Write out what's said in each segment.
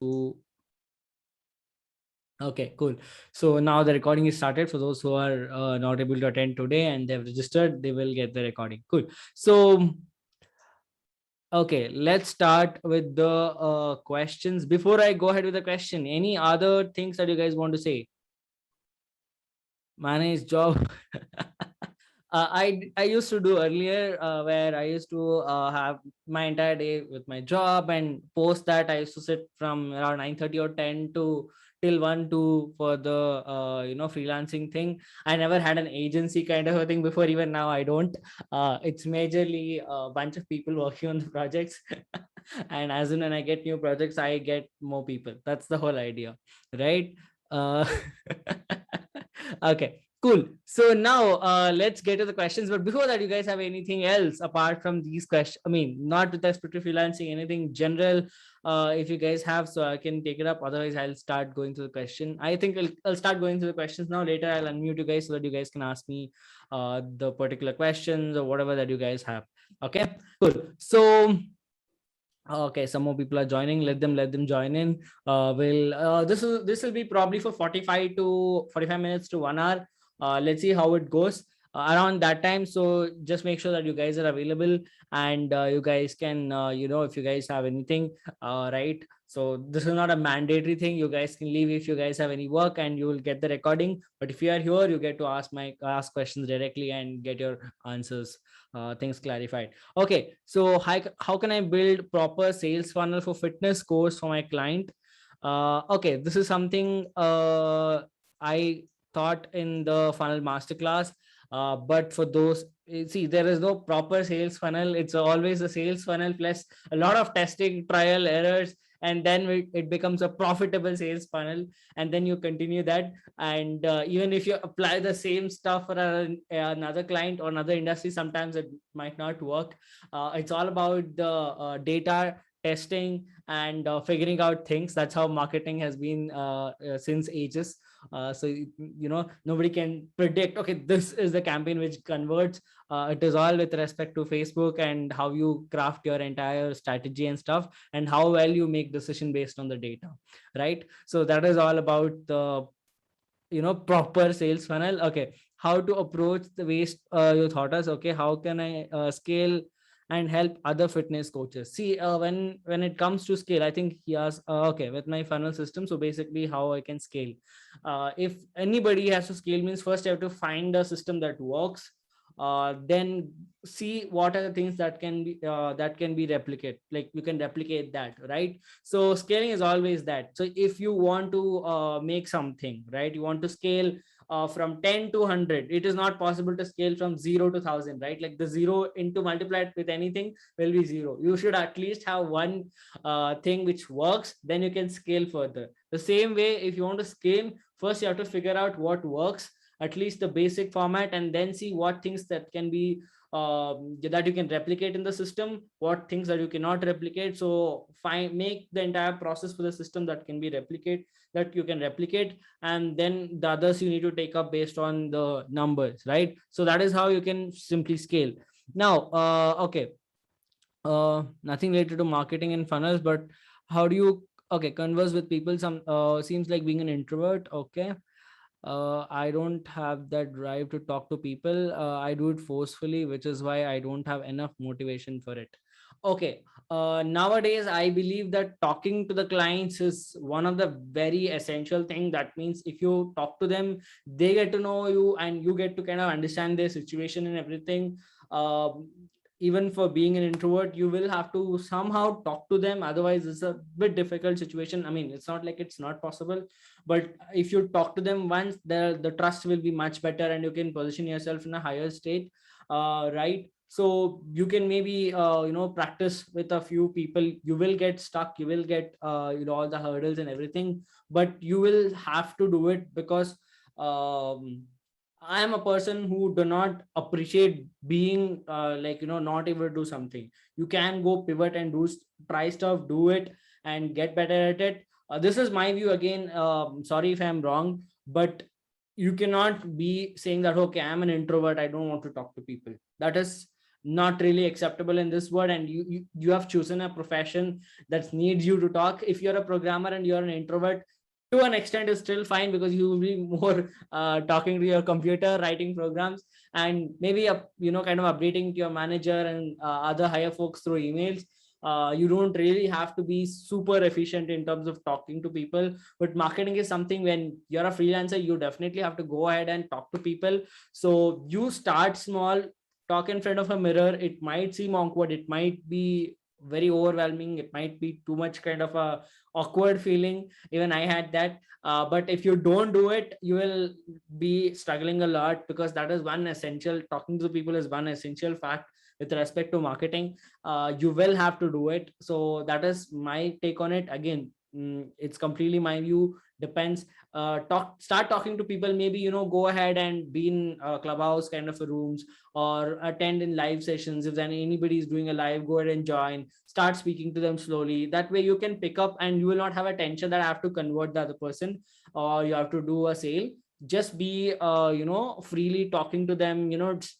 to. Okay, cool. So now the recording is started. For those who are not able to attend today and they've registered, they will get the recording. Cool. So, okay, let's start with the questions. Before I go ahead with the question, any other things that you guys want to say? Manage job. I used to do earlier where I used to have my entire day with my job, and post that I used to sit from around 9:30 or 10 to till 1 2 for the freelancing thing. I never had an agency kind of a thing before. Even now I don't. It's majorly a bunch of people working on the projects. And as soon as I get new projects, I get more people. That's the whole idea, right? uh, okay, cool. So now let's get to the questions. But before that, you guys have anything else apart from these questions? I mean, not with respect to freelancing, anything general, if you guys have, so I can take it up. Otherwise, I'll start going through the question. I think I'll start going through the questions now. Later, I'll unmute you guys so that you guys can ask me the particular questions or whatever that you guys have. Okay, cool. So okay, some more people are joining. Let them join in. This will be probably for 45 to 45 minutes to 1 hour. Let's see how it goes around that time. So just make sure that you guys are available, and you guys can if you guys have anything, right? So this is not a mandatory thing. You guys can leave if you guys have any work, and you will get the recording. But if you are here, you get to ask questions directly and get your answers, things clarified. Okay, so how can I build proper sales funnel for fitness course for my client? Okay, this is something I taught in the funnel masterclass. But for those, see, there is no proper sales funnel. It's always a sales funnel plus a lot of testing, trial, errors, and then it becomes a profitable sales funnel. And then you continue that. And even if you apply the same stuff for another client or another industry, sometimes it might not work. It's all about the data testing and figuring out things. That's how marketing has been since ages. So nobody can predict, okay, this is the campaign which converts. It is all with respect to Facebook and how you craft your entire strategy and stuff, and how well you make decision based on the data, right? So that is all about the proper sales funnel. Okay, how to approach the waste you thought us. Okay, how can I scale and help other fitness coaches? See, when it comes to scale, I think he asked, okay, with my funnel system, so basically how I can scale. If anybody has to scale, means first you have to find a system that works, then see what are the things that can be replicated, like you can replicate that, right? So scaling is always that. So if you want to make something, right, you want to scale from 10 to 100, it is not possible to scale from 0 to 1000, right? Like the 0 into multiplied with anything will be 0. You should at least have one thing which works, then you can scale further. The same way, if you want to scale, first you have to figure out what works, at least the basic format, and then see what things that can be that you can replicate in the system, what things that you cannot replicate. So make the entire process for the system that can be that you can replicate, and then the others you need to take up based on the numbers, right? So that is how you can simply scale. Now okay, nothing related to marketing and funnels, but how do you converse with people? Some seems like being an introvert. Okay, I don't have that drive to talk to people. I do it forcefully, which is why I don't have enough motivation for it. Okay. Nowadays, I believe that talking to the clients is one of the very essential thing. That means if you talk to them, they get to know you, and you get to kind of understand their situation and everything. Um, Even for being an introvert, you will have to somehow talk to them. Otherwise, it's a bit difficult situation. I mean, it's not like it's not possible, but if you talk to them once, the trust will be much better, and you can position yourself in a higher state, right? So you can maybe practice with a few people. You will get stuck, you will get all the hurdles and everything, but you will have to do it, because I am a person who do not appreciate being not able to do something. You can go pivot and try stuff, do it, and get better at it. This is my view again. Sorry if I'm wrong, but you cannot be saying that, okay, I'm an introvert, I don't want to talk to people. That is not really acceptable in this world, and you have chosen a profession that needs you to talk. If you're a programmer and you're an introvert, to an extent is still fine, because you will be more talking to your computer, writing programs, and maybe kind of updating to your manager and other higher folks through emails. You don't really have to be super efficient in terms of talking to people. But marketing is something, when you're a freelancer, you definitely have to go ahead and talk to people. So you start small, talk in front of a mirror. It might seem awkward, it might be very overwhelming, it might be too much kind of a awkward feeling. Even I had that. But if you don't do it, you will be struggling a lot, because that is one essential, talking to people is one essential fact with respect to marketing. You will have to do it. So that is my take on it. Again, it's completely my view, depends. Start talking to people, maybe go ahead and be in clubhouse kind of rooms, or attend in live sessions. If then anybody is doing a live, go ahead and join, start speaking to them slowly. That way you can pick up, and you will not have a tension that I have to convert the other person, or you have to do a sale. Just be freely talking to them.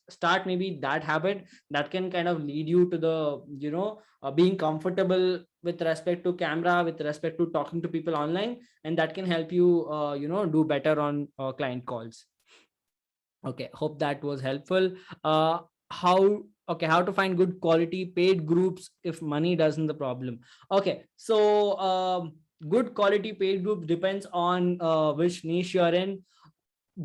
Start maybe that habit, that can kind of lead you to the being comfortable with respect to camera, with respect to talking to people online, and that can help you do better on client calls. Okay, hope that was helpful. uh how to find good quality paid groups if money doesn't the problem? Okay, so good quality paid group depends on which niche you're in.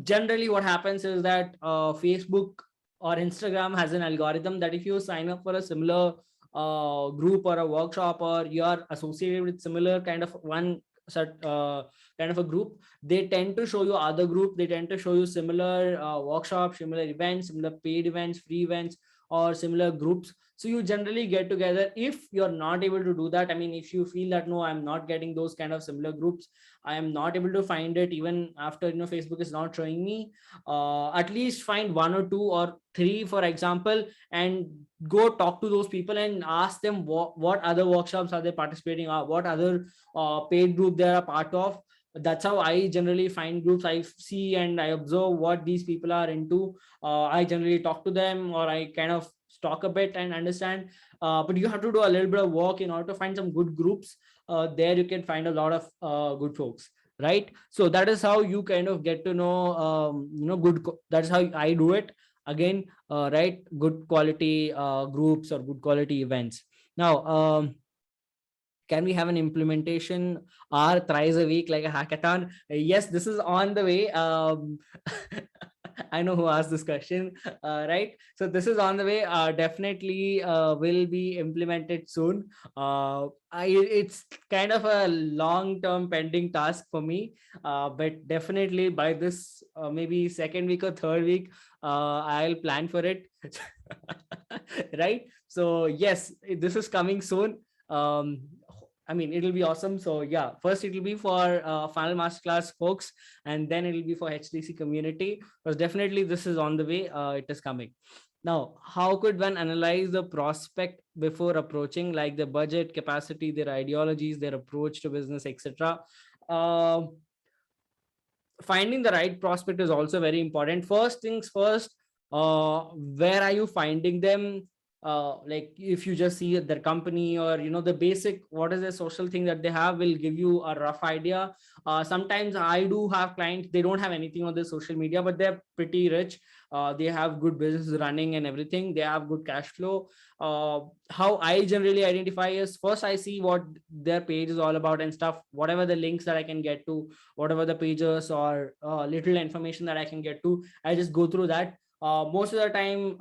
Generally what happens is that Facebook or Instagram has an algorithm that if you sign up for a similar group or a workshop, or you're associated with similar kind of one set kind of a group, they tend to show you other group, they tend to show you similar workshops, similar events, similar paid events, free events, or similar groups. So you generally get together. If you're not able to do that, I mean, if you feel that no, I'm not getting those kind of similar groups, I am not able to find it, even after Facebook is not showing me, at least find one or two or three, for example, and go talk to those people and ask them what other workshops are they participating, or what other paid group they are a part of. That's how I generally find groups. I see and I observe what these people are into. I generally talk to them, or I kind of stalk a bit and understand. But you have to do a little bit of work in order to find some good groups. There you can find a lot of good folks, right? So that is how you kind of get to know that's how I do it. Again, right, good quality groups or good quality events. Now, can we have an implementation or thrice a week like a hackathon? Yes, this is on the way. I know who asked this question, right? So this is on the way. Definitely will be implemented soon. It's kind of a long-term pending task for me, but definitely by this maybe second week or third week, I'll plan for it. Right? So yes, this is coming soon. I mean, it'll be awesome. So yeah, first it will be for final masterclass folks, and then it will be for HTC community, because definitely this is on the way. It is coming. Now, how could one analyze the prospect before approaching, like the budget, capacity, their ideologies, their approach to business, etc.? Finding the right prospect is also very important. First things first, where are you finding them? Like if you just see their company, or the basic what is the social thing that they have, will give you a rough idea. Sometimes I do have clients, they don't have anything on their social media, but they're pretty rich. They have good business running and everything, they have good cash flow. How I generally identify is, first I see what their page is all about and stuff, whatever the links that I can get to, whatever the pages or little information that I can get to, I just go through that. Most of the time,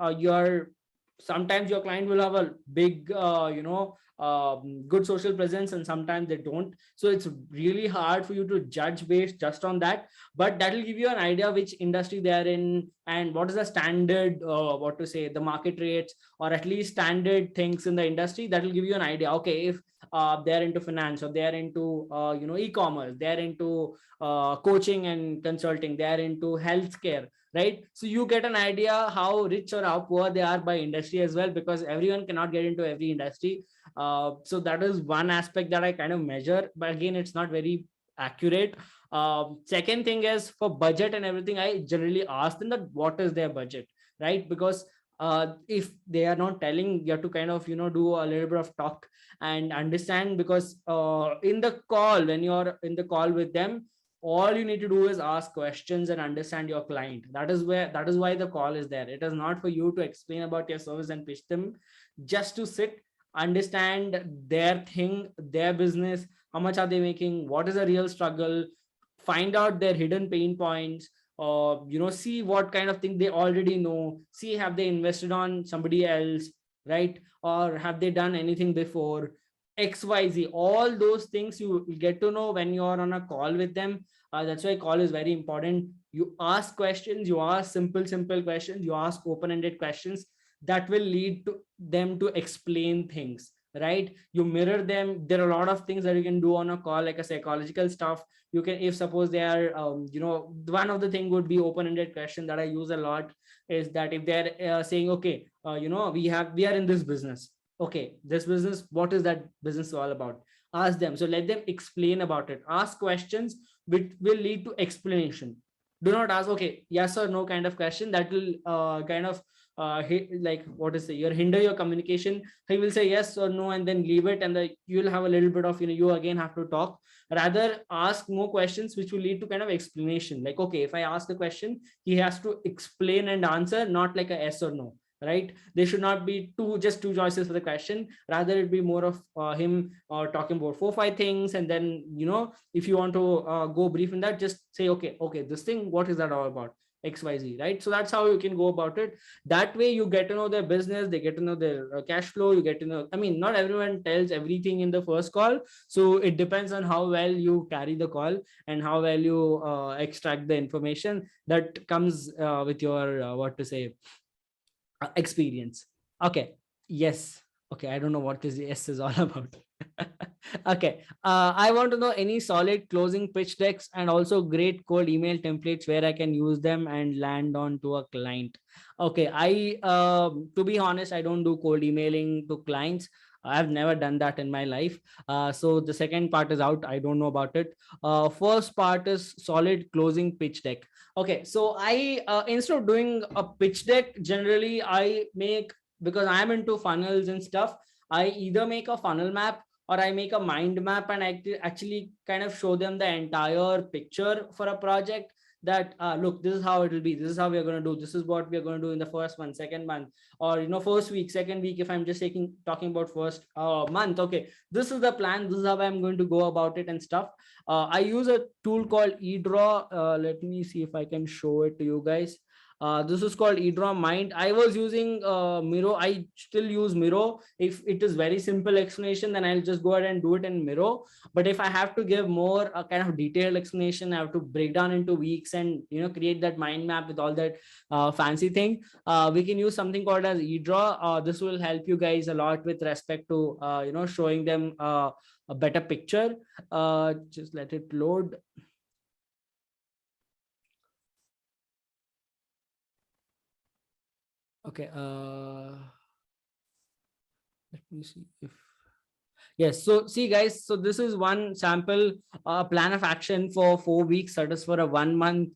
sometimes your client will have a big good social presence, and sometimes they don't. So it's really hard for you to judge based just on that, but that will give you an idea which industry they are in, and what is the standard, what to say, the market rates, or at least standard things in the industry. That will give you an idea. Okay, if they're into finance, or they're into e-commerce, they're into coaching and consulting, they're into healthcare, right? So you get an idea how rich or how poor they are by industry as well, because everyone cannot get into every industry. So that is one aspect that I kind of measure, but again, it's not very accurate. Second thing is, for budget and everything, I generally ask them that what is their budget, right? Because if they are not telling, you have to kind of, do a little bit of talk and understand, because in the call, when you're in the call with them, all you need to do is ask questions and understand your client. That is why the call is there. It is not for you to explain about your service and pitch them. Just to sit, understand their thing, their business, how much are they making, what is the real struggle, find out their hidden pain points, or see what kind of thing they already know, see have they invested on somebody else, right, or have they done anything before, XYZ. All those things you get to know when you're on a call with them. That's why call is very important. You ask questions, you ask simple questions, you ask open-ended questions that will lead to them to explain things, right? You mirror them. There are a lot of things that you can do on a call, like a psychological stuff. You can, if suppose they are one of the thing would be open-ended question that I use a lot, is that if they're saying, okay, we are in this business. Okay, this business, what is that business all about? Ask them. So let them explain about it. Ask questions which will lead to explanation. Do not ask okay, yes or no kind of question. That will kind of like what is it, you hinder your communication. He will say yes or no and then leave it, and you'll have a little bit of, you again have to talk. Rather ask more questions which will lead to kind of explanation. Like, okay, if I ask a question, he has to explain and answer, not like a yes or no, right? There should not be just two choices for the question. Rather it be more of him talking about 4 5 things, and then if you want to go brief in that, just say okay, this thing, what is that all about, XYZ, right? So that's how you can go about it. That way you get to know their business, they get to know their cash flow, you get to know, I mean, not everyone tells everything in the first call, so it depends on how well you carry the call and how well you extract the information that comes with your what to say, experience. Okay, yes. Okay, I don't know what this yes is all about. Okay, I want to know any solid closing pitch decks and also great cold email templates where I can use them and land on to a client. Okay, I to be honest, I don't do cold emailing to clients. I've never done that in my life. So the second part is out. I don't know about it. First part is solid closing pitch deck. Okay, so I instead of doing a pitch deck, generally I make, because I'm into funnels and stuff, I either make a funnel map or I make a mind map, and I actually kind of show them the entire picture for a project, that look, this is how it will be, this is how we are going to do, this is what we are going to do in the first month, second month, or first week, second week. If I'm just talking about first month, okay, this is the plan, this is how I'm going to go about it and stuff. I use a tool called eDraw. Let me see if I can show it to you guys. This is called eDraw Mind. I was using Miro. I still use Miro. If it is very simple explanation, then I'll just go ahead and do it in Miro. But if I have to give more kind of detailed explanation, I have to break down into weeks and create that mind map with all that fancy thing. We can use something called as eDraw. This will help you guys a lot with respect to showing them a better picture. Just let it load. Okay, let me see if yes. So see guys, so this is one sample plan of action for 4 weeks. That is for a 1 month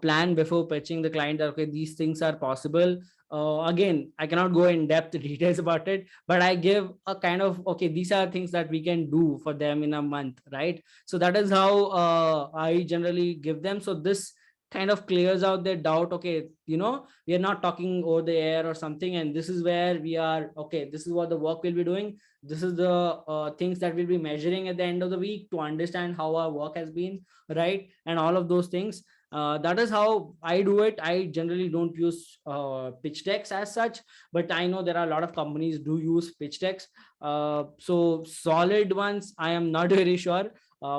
plan before pitching the client that okay, these things are possible. Again, I cannot go in depth details about it, but I give a kind of okay, these are things that we can do for them in a month, right? So that is how I generally give them. So this kind of clears out their doubt. Okay, we are not talking over the air or something, and this is where we are. Okay, this is what the work we'll be doing. This is the things that we'll be measuring at the end of the week to understand how our work has been, right? And all of those things. That is how I do it. I generally don't use pitch decks as such, but I know there are a lot of companies do use pitch decks. So solid ones, I am not very sure.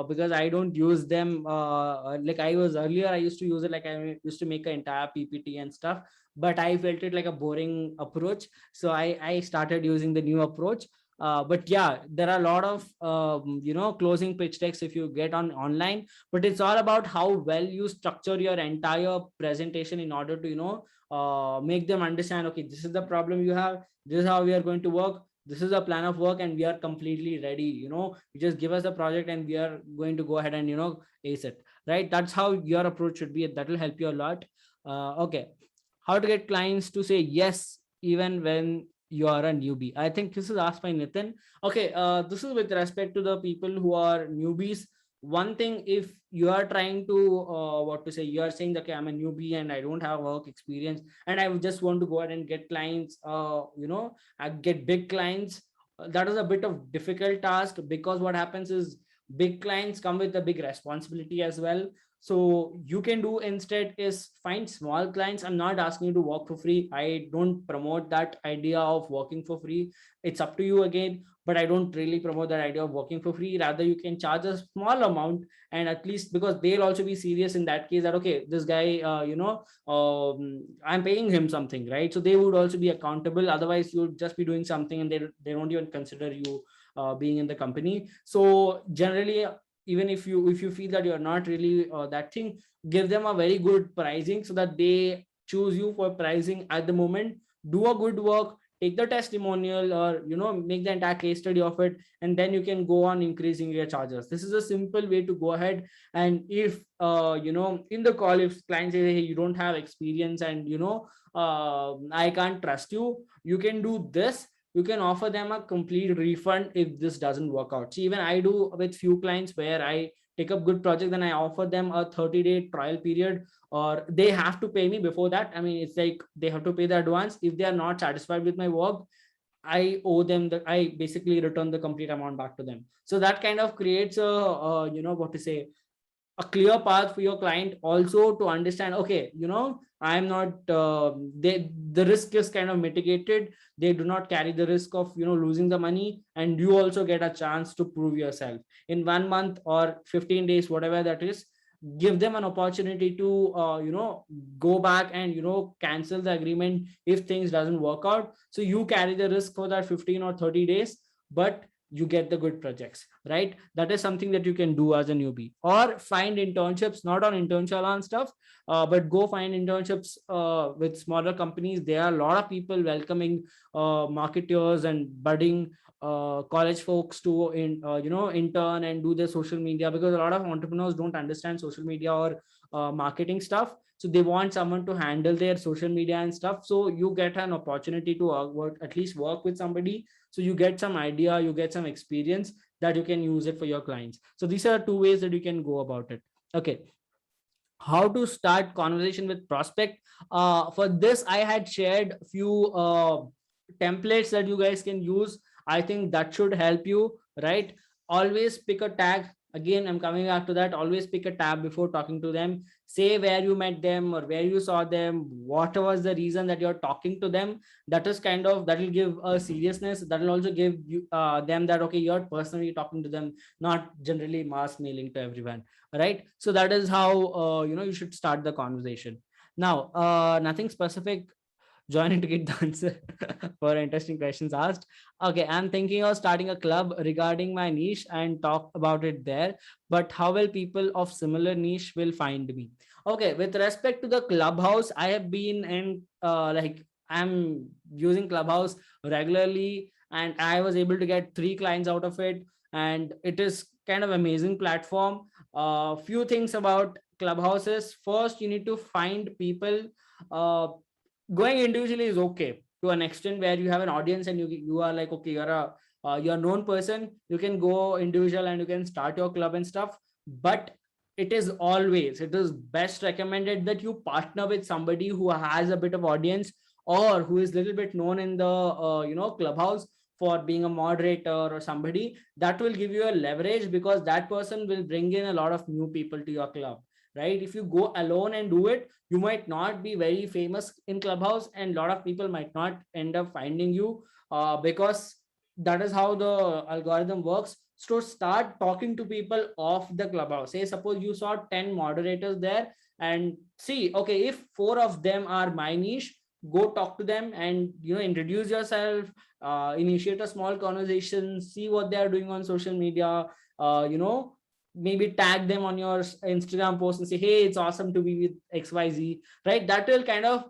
Because I don't use them like I was earlier. I used to use it, like I used to make an entire PPT and stuff, but I felt it like a boring approach. So I started using the new approach. But yeah, there are a lot of closing pitch decks if you get on online, but it's all about how well you structure your entire presentation in order to make them understand, okay, this is the problem you have, this is how we are going to work, this is a plan of work, and we are completely ready. You just give us a project and we are going to go ahead and ace it, right? That's how your approach should be. That will help you a lot. Okay, how to get clients to say yes even when you are a newbie? I think this is asked by Nitin. Okay, this is with respect to the people who are newbies. One thing, if you are trying to what to say, you are saying that, okay, I'm a newbie and I don't have work experience and I just want to go ahead and get clients, I get big clients. That is a bit of difficult task, because what happens is big clients come with a big responsibility as well. So you can do instead is find small clients. I'm not asking you to work for free. I don't promote that idea of working for free. It's up to you again, but I don't really promote that idea of working for free. Rather, you can charge a small amount, and at least, because they'll also be serious in that case, that okay, this guy, I'm paying him something, right? So they would also be accountable. Otherwise, you would just be doing something and they don't even consider you being in the company. So generally, even if you feel that you're not really that thing, give them a very good pricing so that they choose you for pricing at the moment. Do a good work, take the testimonial, or make the entire case study of it, and then you can go on increasing your charges. This is a simple way to go ahead. And if in the call, if client says, hey, you don't have experience and I can't trust you, you can do this. You can offer them a complete refund if this doesn't work out. See, even I do with few clients where I take up good project, then I offer them a 30-day trial period, or they have to pay me before that. I mean, it's like they have to pay the advance. If they are not satisfied with my work, I owe them I basically return the complete amount back to them. So that kind of creates a, what to say, a clear path for your client also to understand, okay, I'm not the risk is kind of mitigated. They do not carry the risk of losing the money, and you also get a chance to prove yourself in 1 month or 15 days, whatever that is. Give them an opportunity to go back and cancel the agreement if things doesn't work out. So you carry the risk for that 15 or 30 days, but you get the good projects, right? That is something that you can do as a newbie. Or find internships, not on internship and stuff, but go find internships with smaller companies. There are a lot of people welcoming marketers and budding college folks to intern and do their social media, because a lot of entrepreneurs don't understand social media or marketing stuff. So they want someone to handle their social media and stuff. So you get an opportunity to at least work with somebody. So you get some idea, you get some experience that you can use it for your clients. So these are two ways that you can go about it. Okay, how to start conversation with prospect. For this, I had shared a few templates that you guys can use. I think that should help you, right? Always pick a tag. Again, I'm coming back to that. Always pick a tab before talking to them. Say where you met them or where you saw them, what was the reason that you're talking to them. That is kind of, that will give a seriousness. That will also give you them that, okay, you're personally talking to them, not generally mass mailing to everyone, right? So that is how you should start the conversation. Now, nothing specific, joining to get the answer for interesting questions asked. Okay, I'm thinking of starting a club regarding my niche and talk about it there, but how will people of similar niche will find me? Okay, with respect to the Clubhouse, I have been in I'm using Clubhouse regularly, and I was able to get 3 clients out of it, and it is kind of amazing platform. Few things about Clubhouse is, first, you need to find people. Going individually is okay to an extent where you have an audience and you are like, okay, you're a known person, you can go individual and you can start your club and stuff. But it is best recommended that you partner with somebody who has a bit of audience, or who is a little bit known in the Clubhouse for being a moderator or somebody. That will give you a leverage, because that person will bring in a lot of new people to your club, right? If you go alone and do it, you might not be very famous in Clubhouse, and a lot of people might not end up finding you, because that is how the algorithm works. So start talking to people of the Clubhouse. Say, suppose you saw 10 moderators there, and see, okay, if 4 of them are my niche, go talk to them and introduce yourself, initiate a small conversation, see what they are doing on social media, maybe tag them on your Instagram post and say, hey, it's awesome to be with XYZ, right? That will kind of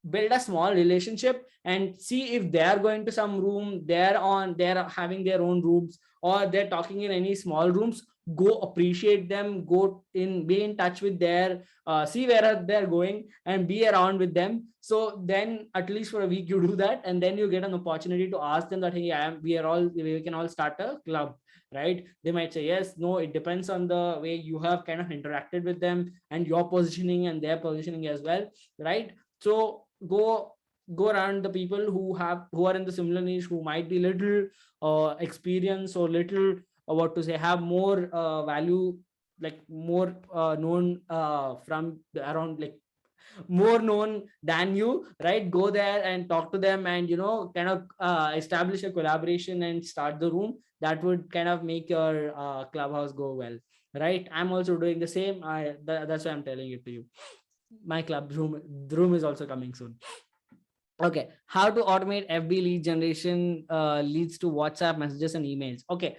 build a small relationship, and see if they are going to some room, they're having their own rooms, or they're talking in any small rooms, go appreciate them, be in touch with their see where they're going and be around with them. So then at least for a week you do that, and then you get an opportunity to ask them that, hey, we can all start a club, right? They might say yes, no, it depends on the way you have kind of interacted with them and your positioning and their positioning as well, right? So go around the people who are in the similar niche, who might be little experience or little what to say, have more value, like more known from around, like more known than you, right? Go there and talk to them, and kind of establish a collaboration and start the room. That would kind of make your clubhouse go well, right? I'm also doing the same. That's why I'm telling it to you. My club room, the room is also coming soon. Okay, how to automate FB lead generation leads to WhatsApp messages and emails. Okay,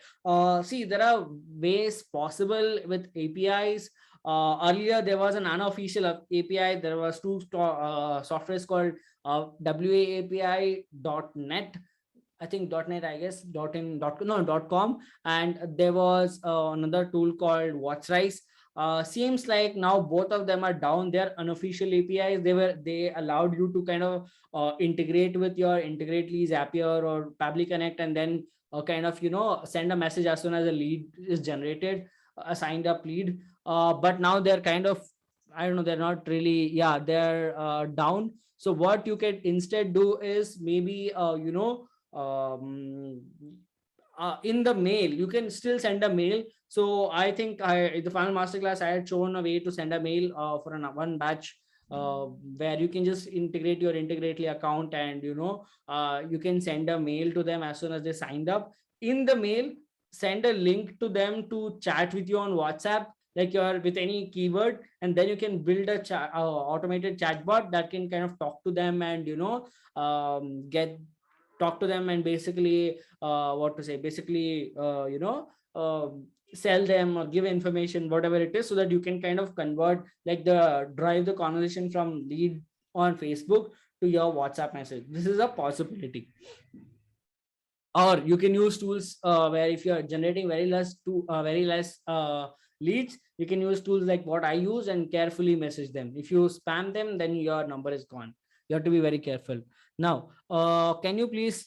see, there are ways possible with APIs. Earlier there was an unofficial API. There was two softwares called WAAPI.net, I think .net, I guess .in .com, and there was another tool called WhatsRice. Seems like now both of them are down. They're unofficial APIs. They allowed you to kind of integrate with your Integrate Zapier or Pabbly Connect, and then kind of send a message as soon as a lead is generated, a signed up lead. But now they're kind of, I don't know, they're not really, yeah, they're down. So what you can instead do is maybe in the mail, you can still send a mail. So I think the final masterclass, I had shown a way to send a mail for one batch, where you can just integrate your Integrately account, and you can send a mail to them as soon as they signed up. In the mail, send a link to them to chat with you on WhatsApp, like you're with any keyword, and then you can build a automated chatbot that can kind of talk to them, and talk to them, and basically what to say, basically sell them or give information, whatever it is, so that you can kind of convert, like drive the conversation from lead on Facebook to your WhatsApp message. This is a possibility. Or you can use tools where if you're generating very less leads, you can use tools like what I use and carefully message them. If you spam them, then your number is gone. You have to be very careful. Now, can you please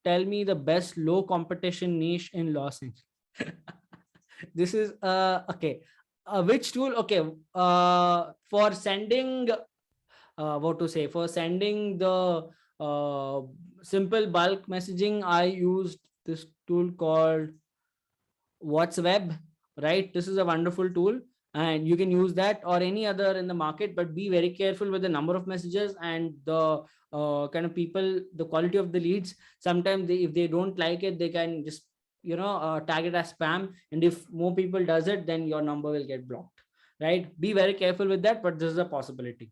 tell me the best low competition niche in Los Angeles? This is okay. Which tool? Okay, for sending what to say, for sending the simple bulk messaging, I used this tool called WhatsWeb, right? This is a wonderful tool, and you can use that or any other in the market, but be very careful with the number of messages and the kind of people, the quality of the leads. Sometimes if they don't like it, they can just tag it as spam, and if more people does it, then your number will get blocked, right? Be very careful with that, but this is a possibility.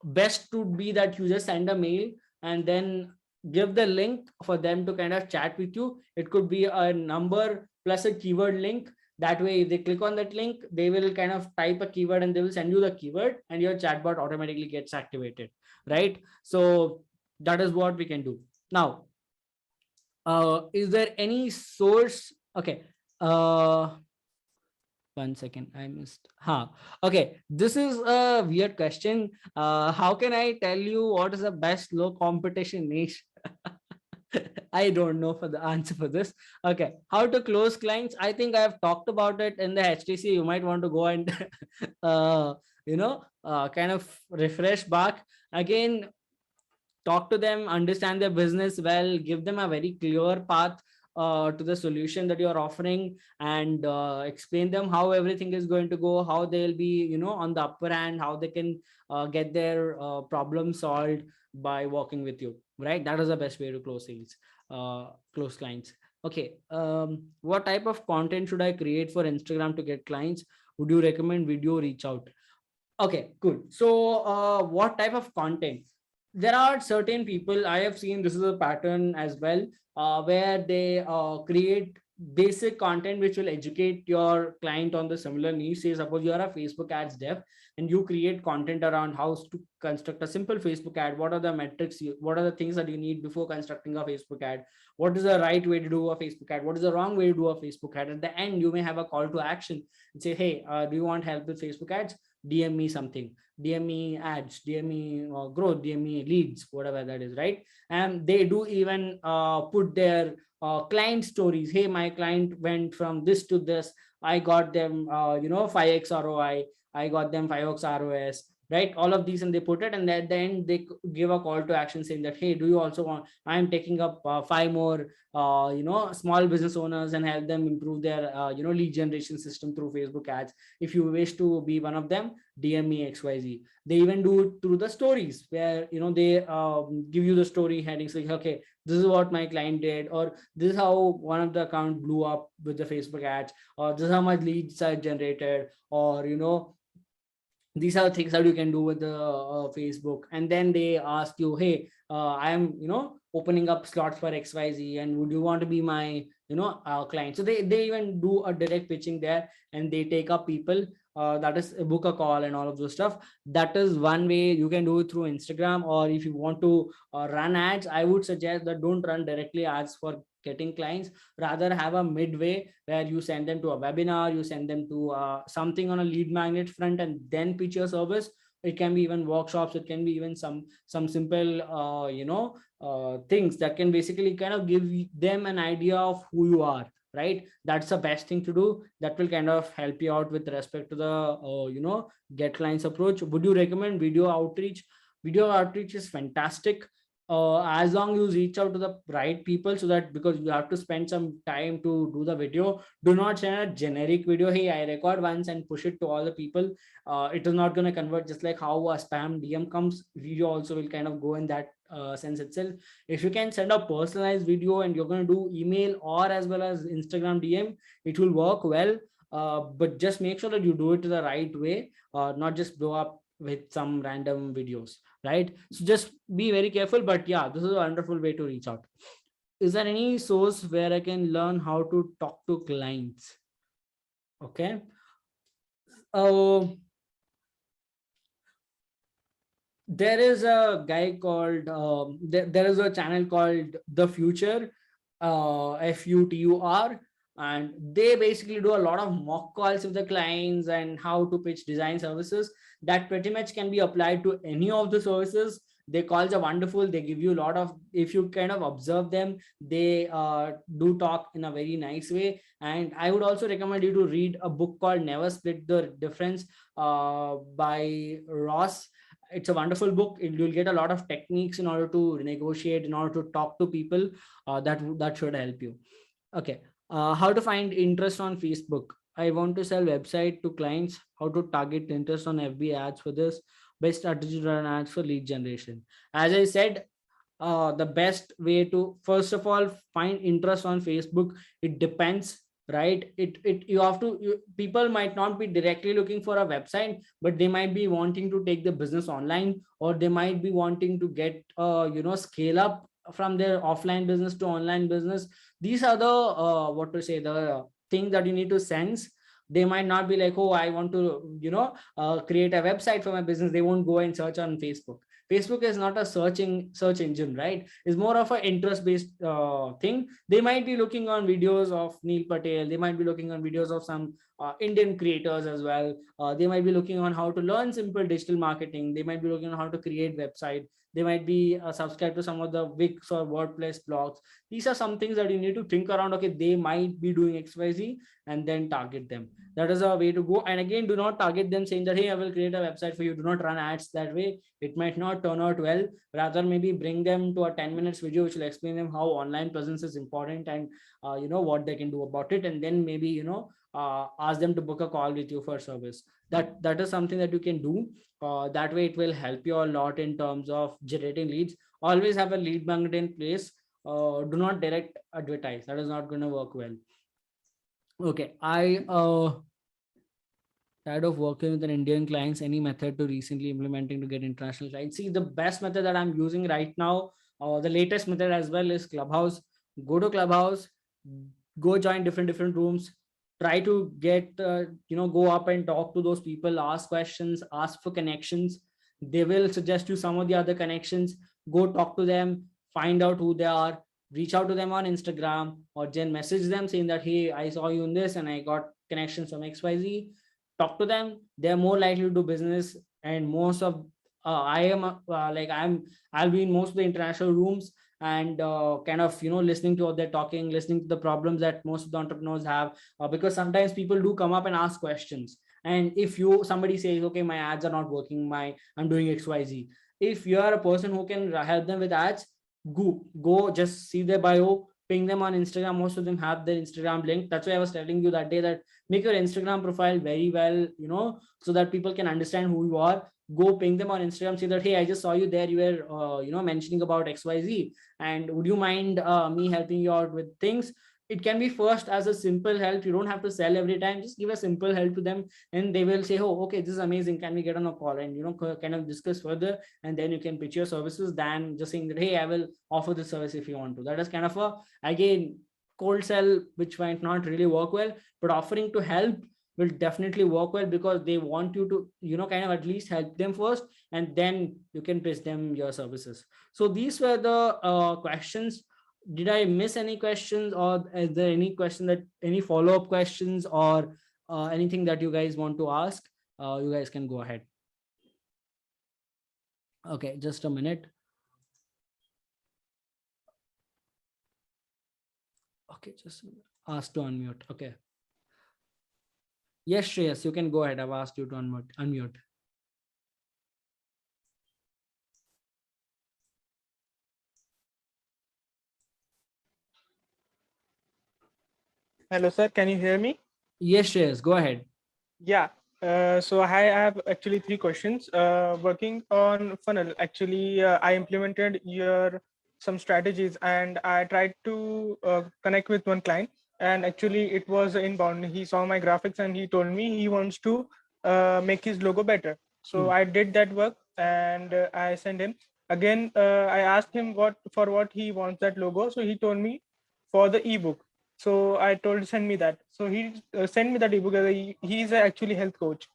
Best would be that you just send a mail and then give the link for them to kind of chat with you. It could be a number plus a keyword link. That way, if they click on that link, they will kind of type a keyword and they will send you the keyword, and your chatbot automatically gets activated, right? So that is what we can do. Now, is there any source? Okay. 1 second, I missed. Okay, this is a weird question. How can I tell you what is the best low competition niche? I don't know for the answer for this. Okay, how to close clients? I think I have talked about it in the HTC. You might want to go and kind of refresh back again. Talk to them, understand their business well, give them a very clear path to the solution that you're offering, and explain them how everything is going to go, how they'll be on the upper hand, how they can get their problem solved by working with you, right? That is the best way to close sales, close clients. Okay, what type of content should I create for Instagram to get clients? Would you recommend video, reach out? Okay, cool. So what type of content? There are certain people, I have seen this is a pattern as well, where they create basic content which will educate your client on the similar needs. Say suppose you are a Facebook ads dev and you create content around how to construct a simple Facebook ad. What are the metrics, what are the things that you need before constructing a Facebook ad? What is the right way to do a Facebook ad? What is the wrong way to do a Facebook ad? At the end, you may have a call to action and say, hey, do you want help with Facebook ads? DM me something, DM me ads, DM me growth, DM me leads, whatever that is, right? And they do even put their client stories. Hey, my client went from this to this, I got them 5x ROI, I got them 5x ROS, right? All of these, and they put it, and at the end they give a call to action saying that, hey, do you also want, I am taking up 5 more small business owners and help them improve their lead generation system through Facebook ads. If you wish to be one of them, DM me XYZ. They even do it through the stories where they give you the story headings like, okay, this is what my client did, or this is how one of the account blew up with the Facebook ads, or this is how much leads are generated, or these are things that you can do with the Facebook. And then they ask you, hey, I am opening up slots for XYZ, and would you want to be my client? So they even do a direct pitching there, and they take up people, that is book a call and all of those stuff. That is one way you can do it through Instagram. Or if you want to run ads, I would suggest that don't run directly ads for getting clients. Rather have a midway where you send them to a webinar, you send them to something on a lead magnet front, and then pitch your service. It can be even workshops, it can be even some simple things that can basically kind of give them an idea of who you are, right? That's the best thing to do. That will kind of help you out with respect to the get clients approach. Would you recommend video outreach? Video outreach is fantastic, as long as you reach out to the right people. So that, because you have to spend some time to do the video, do not send a generic video, hey, I record once, and push it to all the people. It is not going to convert. Just like how a spam DM comes, video also will kind of go in that sense itself. If you can send a personalized video and you're going to do email or as well as Instagram DM, it will work well. But just make sure that you do it the right way, not just blow up with some random videos, right? So just be very careful. But yeah, this is a wonderful way to reach out. Is there any source where I can learn how to talk to clients? Okay. There is a guy called there is a channel called The Future, FUTUR, and they basically do a lot of mock calls with the clients and how to pitch design services. That pretty much can be applied to any of the services. Their calls are wonderful. They give you a lot of, if you kind of observe them, they do talk in a very nice way. And I would also recommend you to read a book called Never Split the Difference by Ross. It's a wonderful book. You'll get a lot of techniques in order to negotiate, in order to talk to people. That should help you. Okay. How to find interest on Facebook? I want to sell website to clients. How to target interest on FB ads for this? Best strategy to run ads for lead generation. As I said, the best way to, first of all, find interest on Facebook, it depends, right? You have to, people might not be directly looking for a website, but they might be wanting to take the business online, or they might be wanting to get scale up from their offline business to online business. These are the what to say, the thing that you need to sense. They might not be like, oh, I want to create a website for my business. They won't go and search on Facebook. Facebook is not a search engine, right? It's more of an interest based thing. They might be looking on videos of Neil Patel. They might be looking on videos of some Indian creators as well. They might be looking on how to learn simple digital marketing. They might be looking on how to create website. They might be subscribed to some of the Wix or WordPress blogs. These are some things that you need to think around. Okay, they might be doing XYZ, and then target them. That is a way to go. And again, do not target them saying that, hey, I will create a website for you. Do not run ads that way. It might not turn out well. Rather, maybe bring them to a 10 minutes video which will explain them how online presence is important, and what they can do about it. And then maybe ask them to book a call with you for service. That is something that you can do. That way it will help you a lot in terms of generating leads. Always have a lead magnet in place. Do not direct advertise. That is not going to work well. Okay, I tired of working with an Indian clients. Any method to recently implementing to get international clients? See, the best method that I'm using right now, the latest method as well, is Clubhouse. Go to Clubhouse, go join different rooms, try to get go up and talk to those people, ask questions, ask for connections. They will suggest you some of the other connections. Go talk to them, find out who they are, reach out to them on Instagram, or then message them saying that, hey, I saw you in this and I got connections from XYZ. Talk to them. They're more likely to do business. And most of I am I'll be in most of the international rooms, and kind of listening to what they're talking, listening to the problems that most of the entrepreneurs have, because sometimes people do come up and ask questions. And if somebody says, okay, my ads are not working, I'm doing XYZ, if you are a person who can help them with ads, go just see their bio, ping them on Instagram. Most of them have their Instagram link. That's why I was telling you that day that make your Instagram profile very well, so that people can understand who you are. Go ping them on Instagram, say that, hey, I just saw you there, you were mentioning about XYZ, and would you mind me helping you out with things? It can be first as a simple help. You don't have to sell every time. Just give a simple help to them, and they will say, oh, okay, this is amazing, can we get on a call and kind of discuss further, and then you can pitch your services, than just saying that, hey, I will offer this service if you want to. That is kind of a, again, cold sell, which might not really work well. But offering to help will definitely work well, because they want you to kind of at least help them first, and then you can pitch them your services. So these were the questions. Did I miss any questions, or is there any question, that any follow-up questions, or anything that you guys want to ask? You guys can go ahead. Okay, just a minute. Okay, just ask to unmute. Okay. Yes, Shreyas, you can go ahead. I've asked you to unmute. Hello, sir. Can you hear me? Yes, Shreyas, go ahead. Yeah. So I have actually 3 questions. Working on funnel, actually, I implemented some strategies, and I tried to connect with one client. And actually, it was inbound. He saw my graphics and he told me he wants to make his logo better. So I did that work, and I sent him. Again, I asked him what he wants that logo. So he told me for the ebook. So I told, send me that. So he sent me that ebook. He's actually health coach.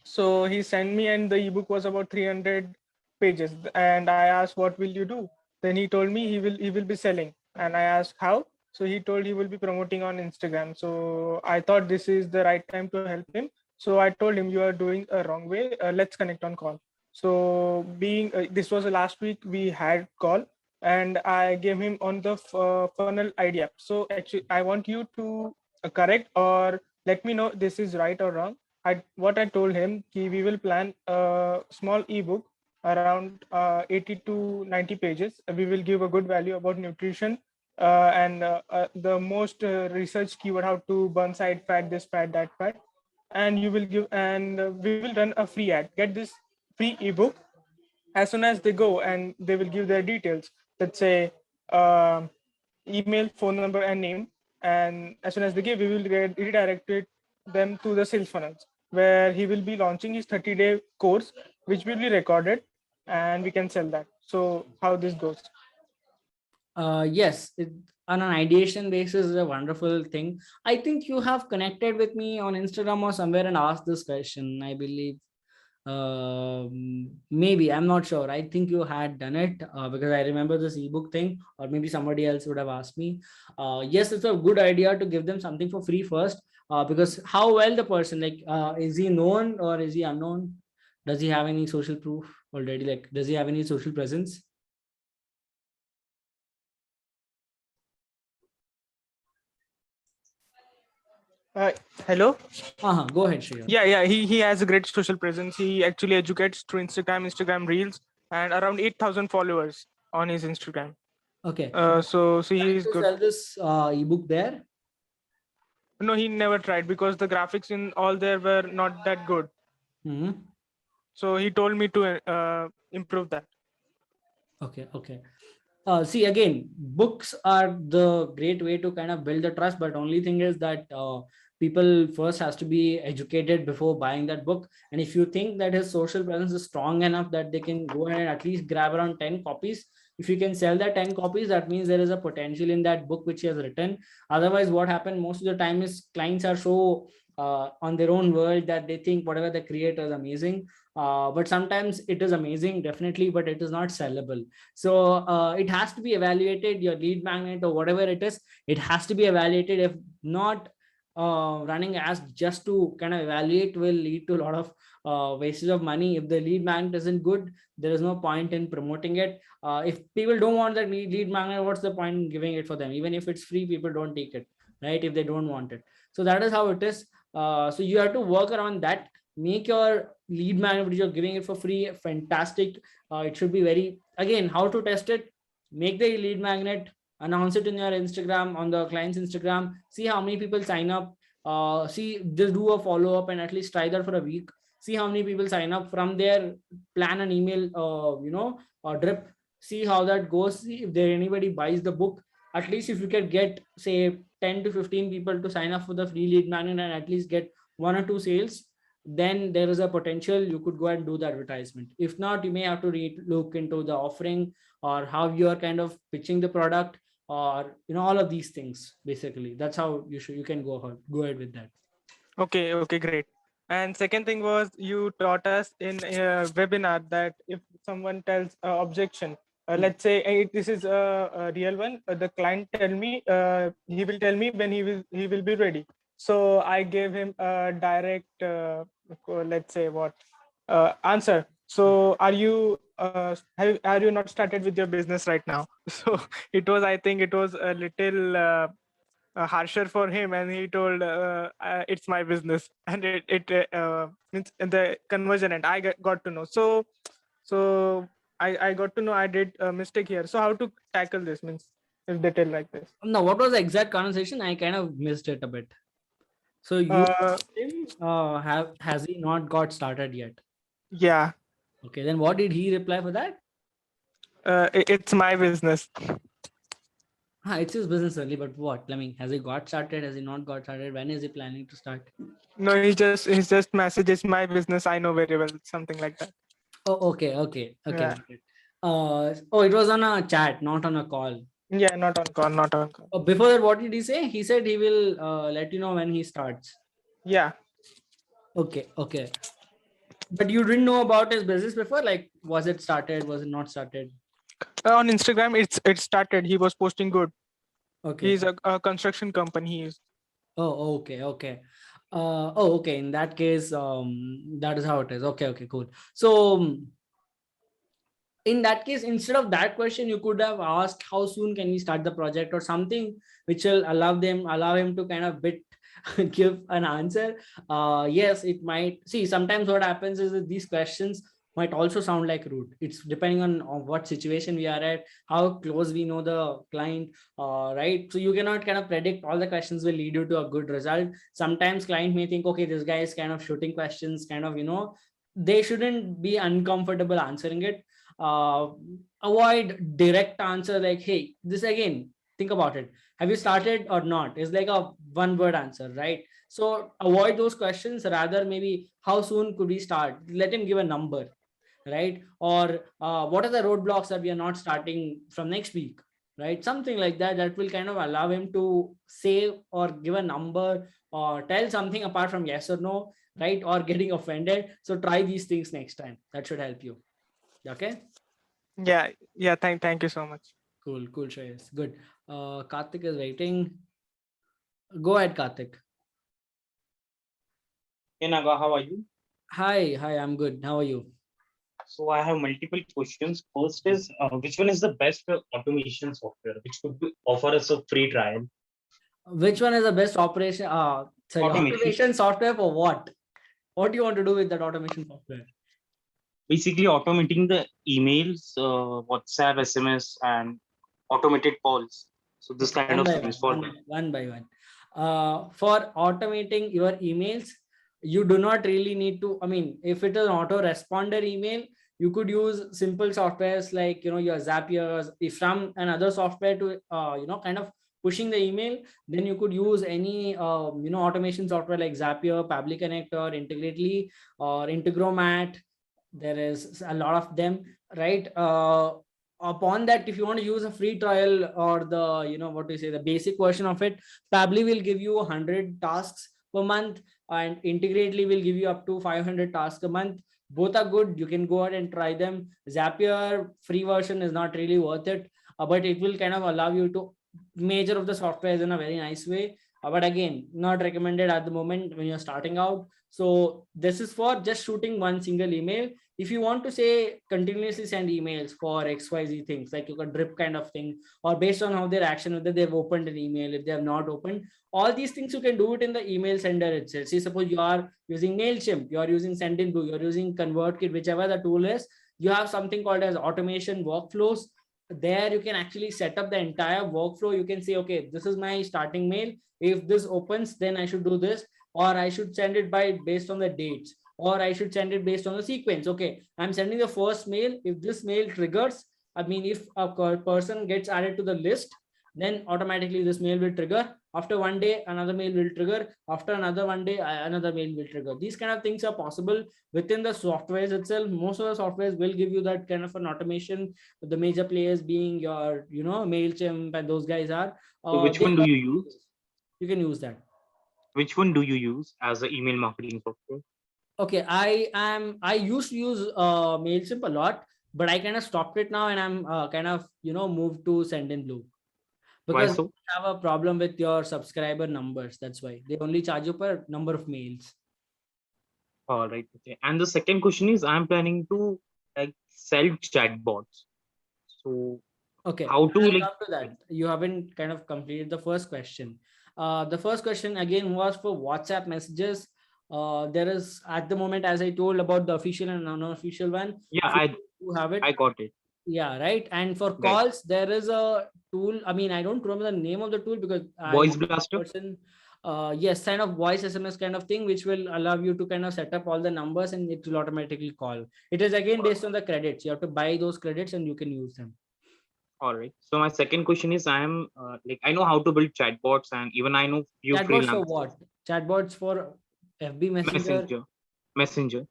So he sent me, and the ebook was about 300 pages. And I asked, what will you do? Then he told me he will be selling. And I asked how. So he told he will be promoting on Instagram. So I thought this is the right time to help him. So I told him, you are doing a wrong way. Let's connect on call. So this was last week, we had call, and I gave him on the funnel idea. So actually, I want you to correct or let me know this is right or wrong. What I told him, we will plan a small ebook around 80 to 90 pages. We will give a good value about nutrition and the most research keyword, how to burn side fat, this fat, that fat. And you will give, and we will run a free ad. Get this free ebook as soon as they go, and they will give their details. Let's say email, phone number, and name. And as soon as they give, we will redirect them to the sales funnels, where he will be launching his 30-day course, which will be recorded, and we can sell that. So how this goes? Yes, on an ideation basis is a wonderful thing. I think you have connected with me on Instagram or somewhere and asked this question, I believe. Maybe, I'm not sure. I think you had done it, because I remember this ebook thing, or maybe somebody else would have asked me. Yes, it's a good idea to give them something for free first, because how well the person, like, is he known or is he unknown? Does he have any social proof already? Like, does he have any social presence? Hello. Go ahead, Shreya. Yeah. He has a great social presence. He actually educates through Instagram Reels, and around 8,000 followers on his Instagram. Okay. So he is good. Sell this ebook there? No, he never tried, because the graphics in all there were not that good. So he told me to improve that. Okay. See, again, books are the great way to kind of build the trust, but only thing is that people first has to be educated before buying that book. And if you think that his social presence is strong enough that they can go ahead and at least grab around 10 copies, If you can sell that 10 copies, that means there is a potential in that book which he has written. Otherwise, what happened most of the time is clients are so on their own world that they think whatever they create is amazing. But sometimes it is amazing, definitely, but it is not sellable. So it has to be evaluated. Your lead magnet or whatever it is, it has to be evaluated. If not, running as just to kind of evaluate will lead to a lot of wastage of money. If the lead magnet isn't good, there is no point in promoting it. If people don't want that lead magnet, what's the point in giving it for them? Even if it's free, people don't take it, right? If they don't want it. So that is how it is. So you have to work around that. Make your lead magnet which you're giving it for free fantastic. It should be very, again, how to test it. Make the lead magnet, announce it in your Instagram, on the client's Instagram, see how many people sign up. See, just do a follow-up and at least try that for a week. See how many people sign up. From there, plan an email drip. See how that goes. See if there anybody buys the book. At least if you can get, say, 10 to 15 people to sign up for the free lead magnet and at least get 1 or 2 sales, then there is a potential you could go and do the advertisement. If not, you may have to look into the offering or how you are kind of pitching the product, or all of these things. Basically, that's how you can go ahead with that. Okay, great. And second thing was, you taught us in a webinar that if someone tells objection, let's say this is a real one, the client he will tell me when he will be ready. So I gave him a direct let's say what answer. So are you not started with your business right now? So I think it was a little harsher for him, and he told it's my business, and it means the conversion, and I got to know. So I got to know I did a mistake here. So how to tackle this, means if they tell like this? No, what was the exact conversation? I kind of missed it a bit. So you has he not got started yet? Yeah. Okay, then what did he reply for that? It's my business. It's his business only, but what? I mean, has he got started? Has he not got started? When is he planning to start? No, he just messages my business. I know very well, something like that. Oh, okay. Yeah. It was on a chat, not on a call. Yeah, not on call. Before that, what did he say? He said he will let you know when he starts. Yeah. Okay. But you didn't know about his business before? Like, was it started? Was it not started? On Instagram, it started. He was posting good. Okay. He's a construction company. He is. Oh, okay. Okay. In that case, that is how it is. Okay, cool. So in that case, instead of that question, you could have asked how soon can we start the project, or something which will allow him to kind of give an answer. Yes, it might. See, sometimes what happens is that these questions might also sound like rude. It's depending on what situation we are at, how close we know the client, right? So you cannot kind of predict all the questions will lead you to a good result. Sometimes client may think, okay, this guy is kind of shooting questions, kind of, they shouldn't be uncomfortable answering it. Avoid direct answer like, hey, this again, think about it, have you started or not, is like a one word answer, right? So avoid those questions. Rather, maybe how soon could we start, let him give a number, right? Or what are the roadblocks that we are not starting from next week, right? Something like that, that will kind of allow him to say or give a number or tell something apart from yes or no, right? Or getting offended. So try these things next time. That should help you. Okay. Yeah. Thank you so much. Cool, Shreyas. Good. Karthik is waiting. Go ahead, Karthik. Hey Naga, how are you? Hi, I'm good. How are you? So I have multiple questions. First is, which one is the best automation software which could offer us a free trial? Which one is the best automation software for what? What do you want to do with that automation software? Basically, automating the emails, WhatsApp, SMS, and automated calls. So this kind of things for one by one. For automating your emails, you do not really need to. I mean, if it is an autoresponder email, you could use simple softwares like your Zapier. If from another software to kind of pushing the email, then you could use any automation software like Zapier, Pabbly Connector, Integrately, or Integromat. There is a lot of them, right? upon that, if you want to use a free trial or the, what do you say, the basic version of it, Pabbly will give you 100 tasks per month, and Integrately will give you up to 500 tasks a month. Both are good. You can go ahead and try them. Zapier free version is not really worth it, but it will kind of allow you to major of the softwares in a very nice way. But again, not recommended at the moment when you're starting out. So this is for just shooting one single email. If you want to say continuously send emails for XYZ things, like you got drip kind of thing, or based on how their action, whether they've opened an email, if they have not opened, all these things you can do it in the email sender itself. See, suppose you are using MailChimp, you are using Sendinblue, you're using ConvertKit, whichever the tool is, you have something called as automation workflows. There you can actually set up the entire workflow. You can say, okay, this is my starting mail. If this opens, then I should do this, or I should send it by based on the dates, or I should send it based on the sequence. Okay, I'm sending the first mail. If this mail triggers, I mean, if a person gets added to the list, then automatically this mail will trigger. After one day, another mail will trigger. After another one day, another mail will trigger. These kind of things are possible within the softwares itself. Most of the softwares will give you that kind of an automation. The major players being your, MailChimp and those guys are. So which one do you use? You can use that. Which one do you use as an email marketing software? Okay, I used to use MailChimp a lot, but I kind of stopped it now, and I'm kind of moved to Sendinblue. Why Because so? you have a problem with your subscriber numbers. That's why they only charge you per number of mails. All right. Okay. And the second question is, I'm planning to like sell chatbots. So Okay, how to I'll like come to that. You haven't kind of completed the first question. The first question again was for WhatsApp messages. There is at the moment, as I told about the official and unofficial one. yeah, You have it. I got it. Yeah, right. And for Right. calls, there is a tool. I mean, I don't remember the name of the tool because Voice blaster. yes, kind of voice SMS kind of thing, which will allow you to kind of set up all the numbers and it will automatically call. It is again based on the credits. You have to buy those credits and you can use them. All right. So my second question is, I am like I know how to build chatbots, and even I know few Chatbots for freelancers. what? Chatbots for FB Messenger. Messenger.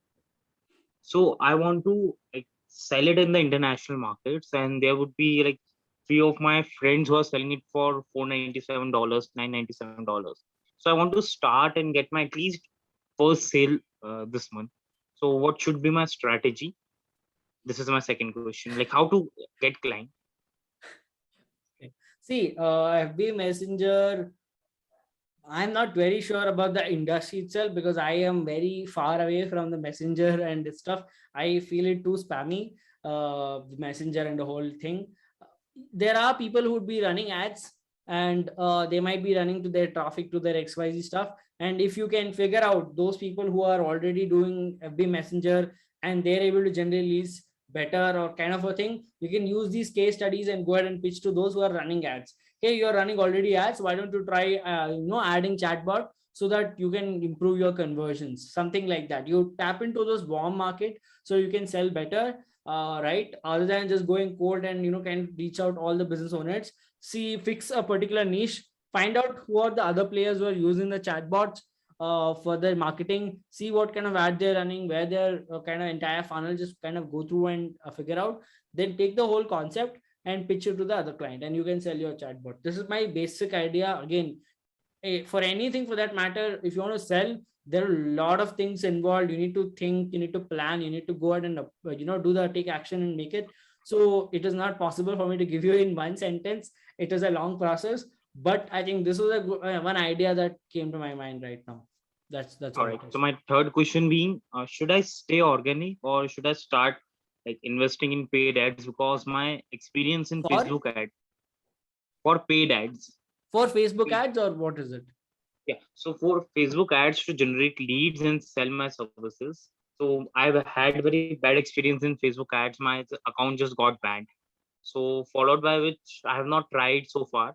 So I want to like sell it in the international markets, and there would be like few of my friends who are selling it for $497, $997. So I want to start and get my at least first sale this month. So what should be my strategy? This is my second question. Like how to get client. See, FB Messenger, I'm not very sure about the industry itself because I am very far away from the messenger and stuff. I feel it too spammy, the messenger and the whole thing. There are people who would be running ads, and they might be running to their traffic to their XYZ stuff. And if you can figure out those people who are already doing FB Messenger and they're able to generate leads better or kind of a thing, you can use these case studies and go ahead and pitch to those who are running ads. Hey, you're running already ads, why don't you try adding chatbot so that you can improve your conversions, something like that. You tap into this warm market so you can sell better, right, other than just going cold and can reach out all the business owners. See, fix a particular niche, find out who are the other players who are using the chatbots for their marketing, see what kind of ad they're running, where their kind of entire funnel, just kind of go through and figure out, then take the whole concept and pitch it to the other client, and you can sell your chatbot. This is my basic idea. Again, for anything for that matter, if you want to sell, there are a lot of things involved. You need to think, you need to plan, you need to go ahead and do the take action and make it. So it is not possible for me to give you in one sentence. It is a long process, but I think this was a one idea that came to my mind right now. That's all right. So my third question being, should I stay organic or should I start like investing in paid ads? Because my experience in Facebook ads for paid ads. For Facebook ads, or what is it? Yeah. So for Facebook ads to generate leads and sell my services. So I've had very bad experience in Facebook ads. My account just got banned. So followed by which I have not tried so far.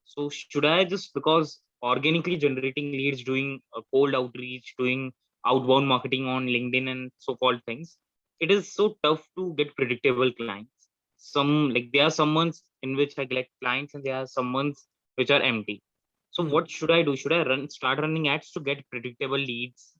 So should I just, because organically generating leads, doing a cold outreach, doing outbound marketing on LinkedIn and so-called things, it is so tough to get predictable clients. Some like there are some months in which I get clients and there are some months which are empty. So what should I do? Should I start running ads to get predictable leads?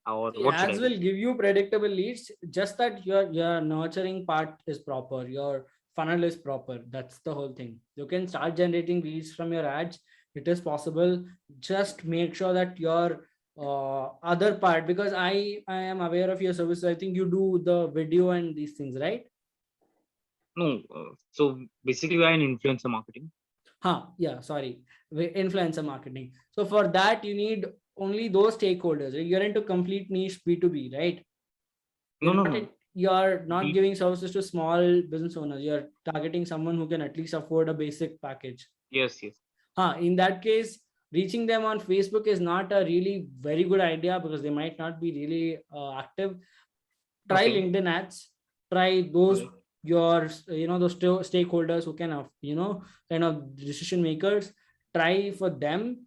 Or what ads will give you predictable leads, just that your nurturing part is proper. Your funnel is proper. That's the whole thing. You can start generating leads from your ads. It is possible. Just make sure that your other part, because I am aware of your services. I think you do the video and these things, right? No, so basically we are in influencer marketing. Yeah, sorry. Influencer marketing. So for that, you need only those stakeholders. You're into complete niche B2B, right? No, no, no. You're not We, giving services to small business owners. You're targeting someone who can at least afford a basic package. yes, yes. In that case, reaching them on Facebook is not a really very good idea because they might not be really active. Try Okay. LinkedIn ads. Try those Alright. your those stakeholders who can kind of decision makers. Try for them,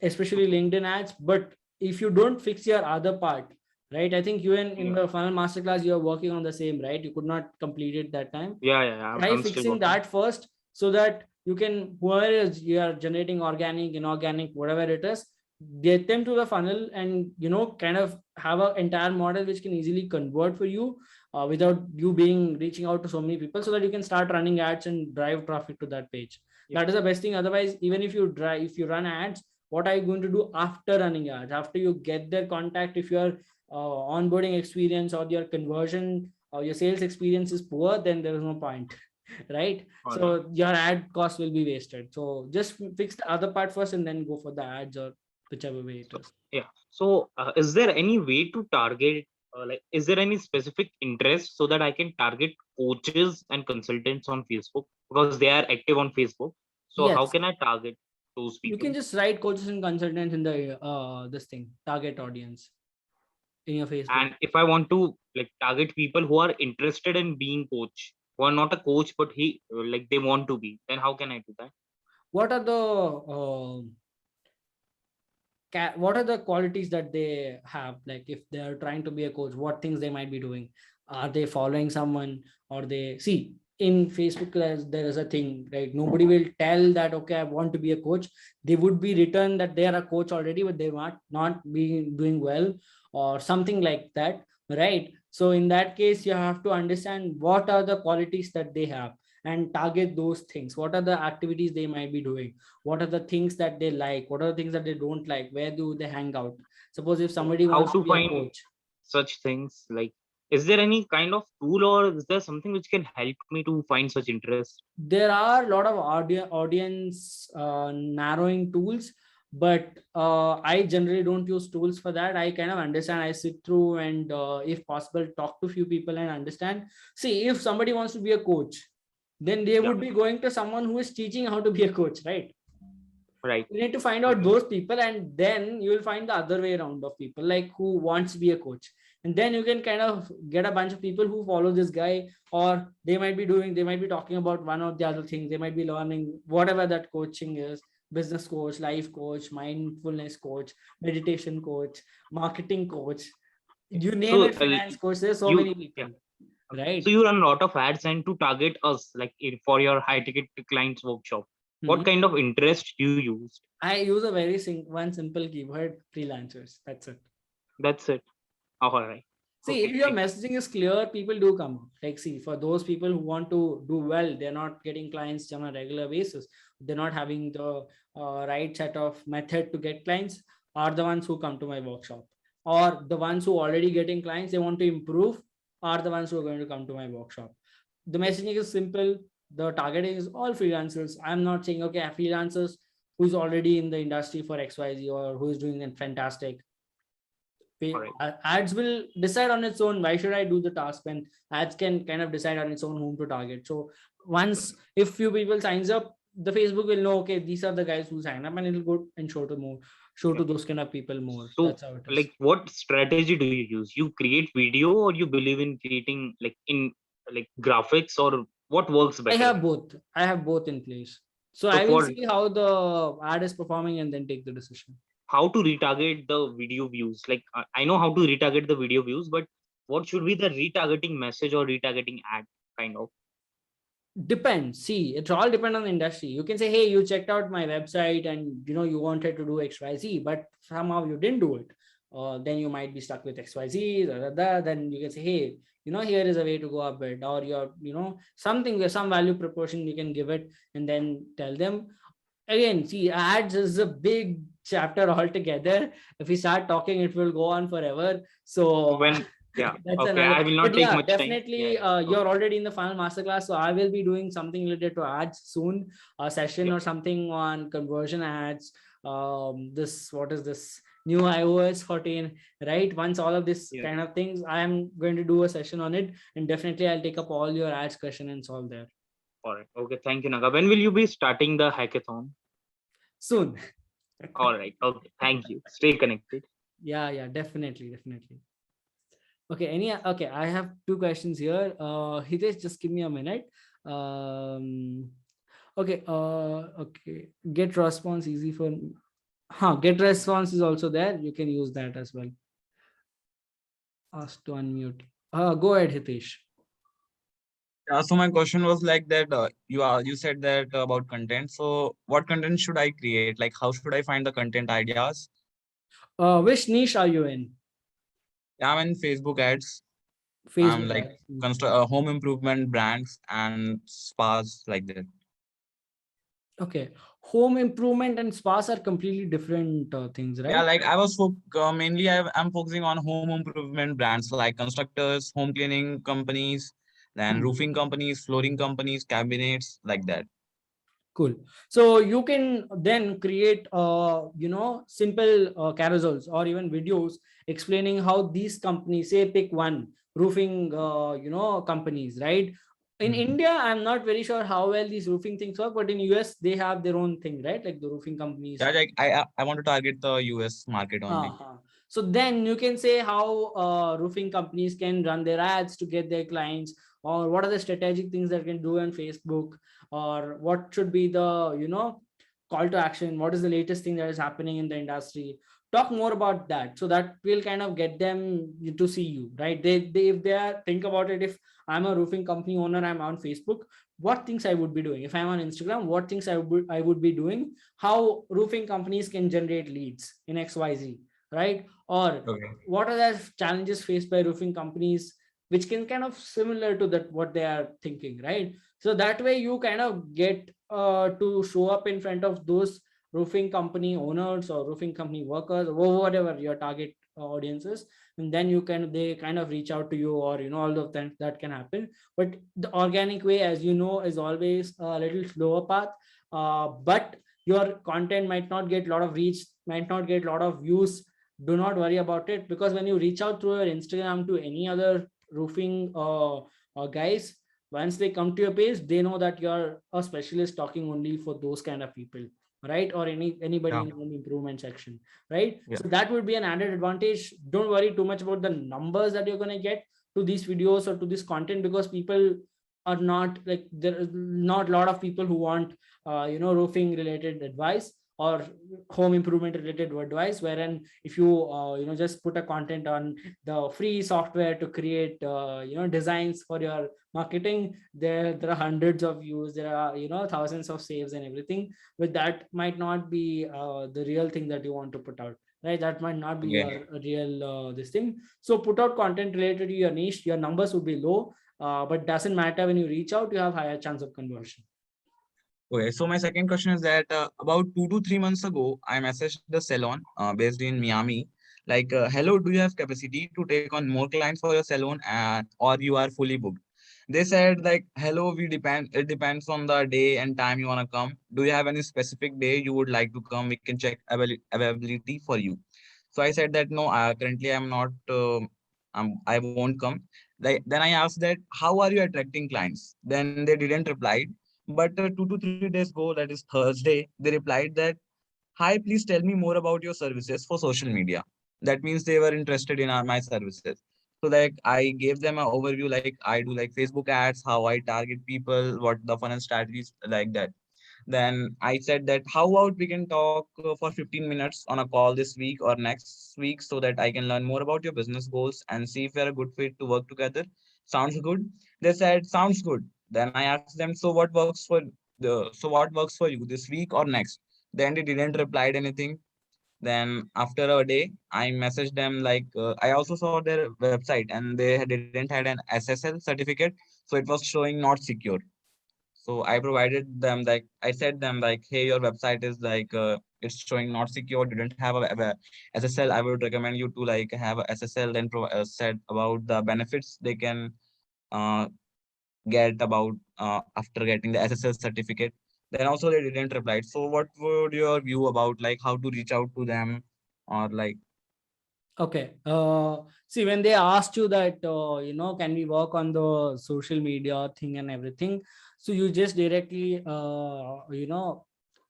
especially LinkedIn ads. But if you don't fix your other part, right? I think you in Yeah. the final masterclass you are working on the same, right? You could not complete it that time. Yeah, yeah, yeah. Try I'm still fixing working. that first so that you can, whoever is you are generating organic, inorganic, whatever it is, get them to the funnel and kind of have an entire model which can easily convert for you without you being reaching out to so many people, so that you can start running ads and drive traffic to that page. Yeah. That is the best thing. Otherwise, even if you run ads, what are you going to do after running ads? After you get their contact, if your onboarding experience or your conversion or your sales experience is poor, then there is no point. Right? Alright. So your ad cost will be wasted. So just fix the other part first and then go for the ads or whichever way it is. Yeah. So, is there any way to target, like, is there any specific interest so that I can target coaches and consultants on Facebook because they are active on Facebook? So, how Yes, can I target those you people? can just write coaches and consultants in the this thing target audience in your Facebook. And if I want to like target people who are interested in being coach, who are not a coach but like they want to be, then how can I do that? What are the qualities that they have? Like if they are trying to be a coach, what things they might be doing? Are they following someone, or they see in Facebook there is a thing, right? Nobody will tell that okay, I want to be a coach. They would be written that they are a coach already, but they might not be doing well or something like that, right? So in that case, you have to understand what are the qualities that they have and target those things. What are the activities they might be doing? What are the things that they like? What are the things that they don't like? Where do they hang out? Suppose if somebody How wants to to be a find coach, such things? Like, is there any kind of tool or is there something which can help me to find such interest? there are a lot of audience narrowing tools, but I generally don't use tools for that. I kind of understand. I sit through and if possible talk to few people and understand. See, if somebody wants to be a coach, then they Yeah. would be going to someone who is teaching how to be a coach, right? Right. You need to find out those people, and then you will find the other way around of people like who wants to be a coach, and then you can kind of get a bunch of people who follow this guy, or they might be talking about one or the other thing. They might be learning whatever that coaching is: business coach, life coach, mindfulness coach, meditation coach, marketing coach, you name So, it, finance coach. There's so you, many yeah. people, right? So you run a lot of ads and to target us, like for your high ticket clients workshop, what kind of interest you used? I use a very one simple keyword: freelancers. That's it. That's it. All right. See, if Okay. your messaging is clear, people do come out. Like, see, for those people who want to do well, they're not getting clients on a regular basis. They're not having the right set of method to get clients, are the ones who come to my workshop. Or the ones who already getting clients, they want to improve, are the ones who are going to come to my workshop. The messaging is simple. The targeting is all freelancers. I'm not saying, okay, freelancers who's already in the industry for XYZ or who is doing it fantastic. Right. Ads will decide on its own. Why should I do the task when ads can kind of decide on its own whom to target? So once if few people signs up, the Facebook will know, okay, these are the guys who sign up, and it'll go and show to those kind of people more. So, That's how it is. like, what strategy do you use? You create video, or you believe in creating like graphics, or what works better? I have both in place. So I will see how the ad is performing and then take the decision. How to retarget the video views? Like, I know how to retarget the video views, but what should be the retargeting message or retargeting ad kind of? Depends. See, it's all depend on the industry. You can say, hey, you checked out my website and you wanted to do XYZ, but somehow you didn't do it. then you might be stuck with XYZ, then you can say, hey, here is a way to go a bit, or you're, something where some value proportion you can give it, and then tell them. Again, see, ads is a big chapter altogether. If we start talking, it will go on forever. So When yeah, that's okay, another. I will not But take yeah, much time. definitely, you're already in the final masterclass, so I will be doing something related to ads soon, a session Yeah. or something on conversion ads. This, what is this, new iOS 14, right? Once all of this Yeah. kind of things, I am going to do a session on it, and definitely I'll take up all your ads question and solve there All right. Okay. Thank you, Naga. When will you be starting the hackathon? soon. All right. Okay. Thank you. Stay connected. Yeah, definitely. Okay, I have two questions here. Hitesh, just give me a minute. Um, okay. Get response easy for, get response is also there. You can use that as well. Ask to unmute. Go ahead, Hitesh. So my question was like that. You said that about content. So what content should I create? Like how should I find the content ideas? Which niche are you in? Yeah, I'm in Facebook ads. I'm Facebook like ads. home improvement brands and spas like that. Okay. Home improvement and spas are completely different things, Yeah, right? like I was mainly I'm focusing on home improvement brands like constructors, home cleaning companies, then Hmm. roofing companies, flooring companies, cabinets like that. Cool. So you can then create, simple carousels or even videos explaining how these companies, say, pick one, roofing, companies, right? In Mhm. India, I'm not very sure how well these roofing things work, but in US, they have their own thing, right? Like the roofing companies. Yeah, like I want to target the US market only. Uh-huh. So then you can say how roofing companies can run their ads to get their clients, or what are the strategic things that can do on Facebook, or what should be the, call to action, what is the latest thing that is happening in the industry. Talk more about that, so that will kind of get them to see you, right? They if they are, think about it, if I'm a roofing company owner, I'm on Facebook, what things I would be doing. If I'm on Instagram, what things I would be doing, how roofing companies can generate leads in XYZ, right? Or Okay. what are the challenges faced by roofing companies, which can kind of similar to that what they are thinking, right? So that way you kind of get to show up in front of those roofing company owners or roofing company workers, or whatever your target audience is, and then they kind of reach out to you, or all of that can happen. But the organic way, as you know, is always a little slower path, but your content might not get a lot of reach, might not get a lot of views. Do not worry about it, because when you reach out through your Instagram to any other roofing guys, once they come to your page, they know that you're a specialist talking only for those kind of people, right? Or anybody Yeah. in home improvement section, right? Yeah. So that would be an added advantage. Don't worry too much about the numbers that you're going to get to these videos or to this content, because people are not like, there is not a lot of people who want roofing related advice or home improvement related advice, wherein if you just put a content on the free software to create designs for your marketing, there are hundreds of views, there are thousands of saves and everything, but that might not be the real thing that you want to put out, right? That might not be Okay. your real this thing. So put out content related to your niche. Your numbers would be low, but doesn't matter, when you reach out, you have higher chance of conversion. Okay, so my second question is that about 2 to 3 months ago, I messaged the salon based in Miami, like, hello, do you have capacity to take on more clients for your salon, and or you are fully booked? They said like, hello, we depend. It depends on the day and time you wanna come. Do you have any specific day you would like to come? We can check availability for you. So I said that no, currently I'm not. I won't come. Like, then I asked that, how are you attracting clients? Then they didn't reply. But 2 to 3 days ago, that is Thursday, they replied that, hi, please tell me more about your services for social media. That means they were interested in my services. So like I gave them an overview, like I do like Facebook ads, how I target people, what the funnel strategies like that. Then I said that how about we can talk for 15 minutes on a call this week or next week so that I can learn more about your business goals and see if we're a good fit to work together. Sounds good? They said, sounds good. Then I asked them, so what works for you this week or next? Then they didn't reply anything. Then after a day, I messaged them like I also saw their website and they didn't had an SSL certificate, so it was showing not secure. So I provided them like I said them like, hey, your website is like it's showing not secure. Didn't have a SSL. I would recommend you to like have a SSL. Then said about the benefits they can uh, get about after getting the SSL certificate. Then also they didn't reply. So what would your view about like how to reach out to them or like Okay. See, when they asked you that, can we work on the social media thing and everything? So you just directly,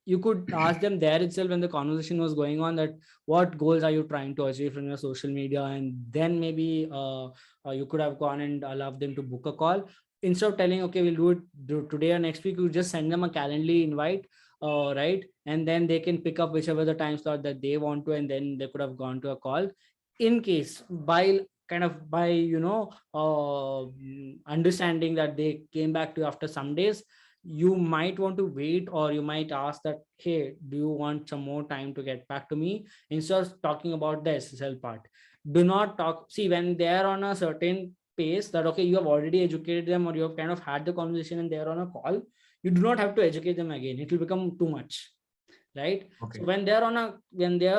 you could ask them there itself when the conversation was going on that what goals are you trying to achieve from your social media, and then maybe you could have gone and allowed them to book a call instead of telling, okay, we'll do today or next week. You just send them a Calendly invite, right, and then they can pick up whichever the time slot that they want to, and then they could have gone to a call. In case by understanding that they came back to you after some days, you might want to wait, or you might ask that, hey, do you want some more time to get back to me, instead of talking about the SSL part. Do not talk. See, when they are on a certain pace that, okay, you have already educated them, or you have kind of had the conversation and they are on a call, you do not have to educate them again. It will become too much, right? okay, So when they are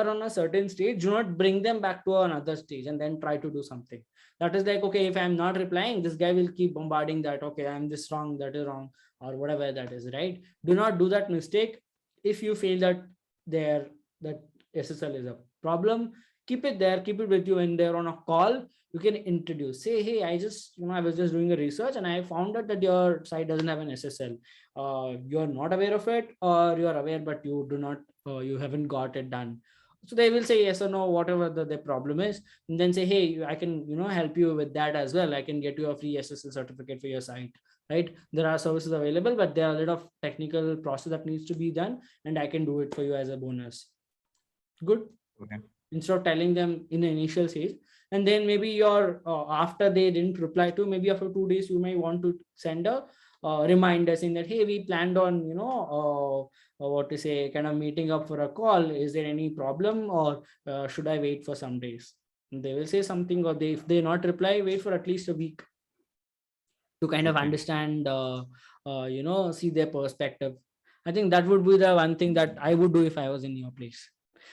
on a certain stage, do not bring them back to another stage and then try to do something that is like, okay, if I'm not replying, this guy will keep bombarding that, okay, I'm this wrong, that is wrong, or whatever that is, right? Do not do that mistake. If you feel that there that SSL is a problem, keep it there, keep it with you. When they're on a call, you can introduce, say, hey, I just, I was just doing a research and I found out that your site doesn't have an SSL. You're not aware of it, or you're aware but you do not, you haven't got it done. So they will say yes or no, whatever the problem is, and then say, hey, I can help you with that as well. I can get you a free SSL certificate for your site, right? There are services available, but there are a lot of technical process that needs to be done, and I can do it for you as a bonus. Good. okay, Instead of telling them in the initial stage, and then maybe your after they didn't reply to, maybe after 2 days, you may want to send a reminder saying that, hey, we planned on what to say, kind of meeting up for a call. Is there any problem, or should I wait for some days? And they will say something, or if they not reply, wait for at least a week to kind of okay. understand, see their perspective. I think that would be the one thing that I would do if I was in your place.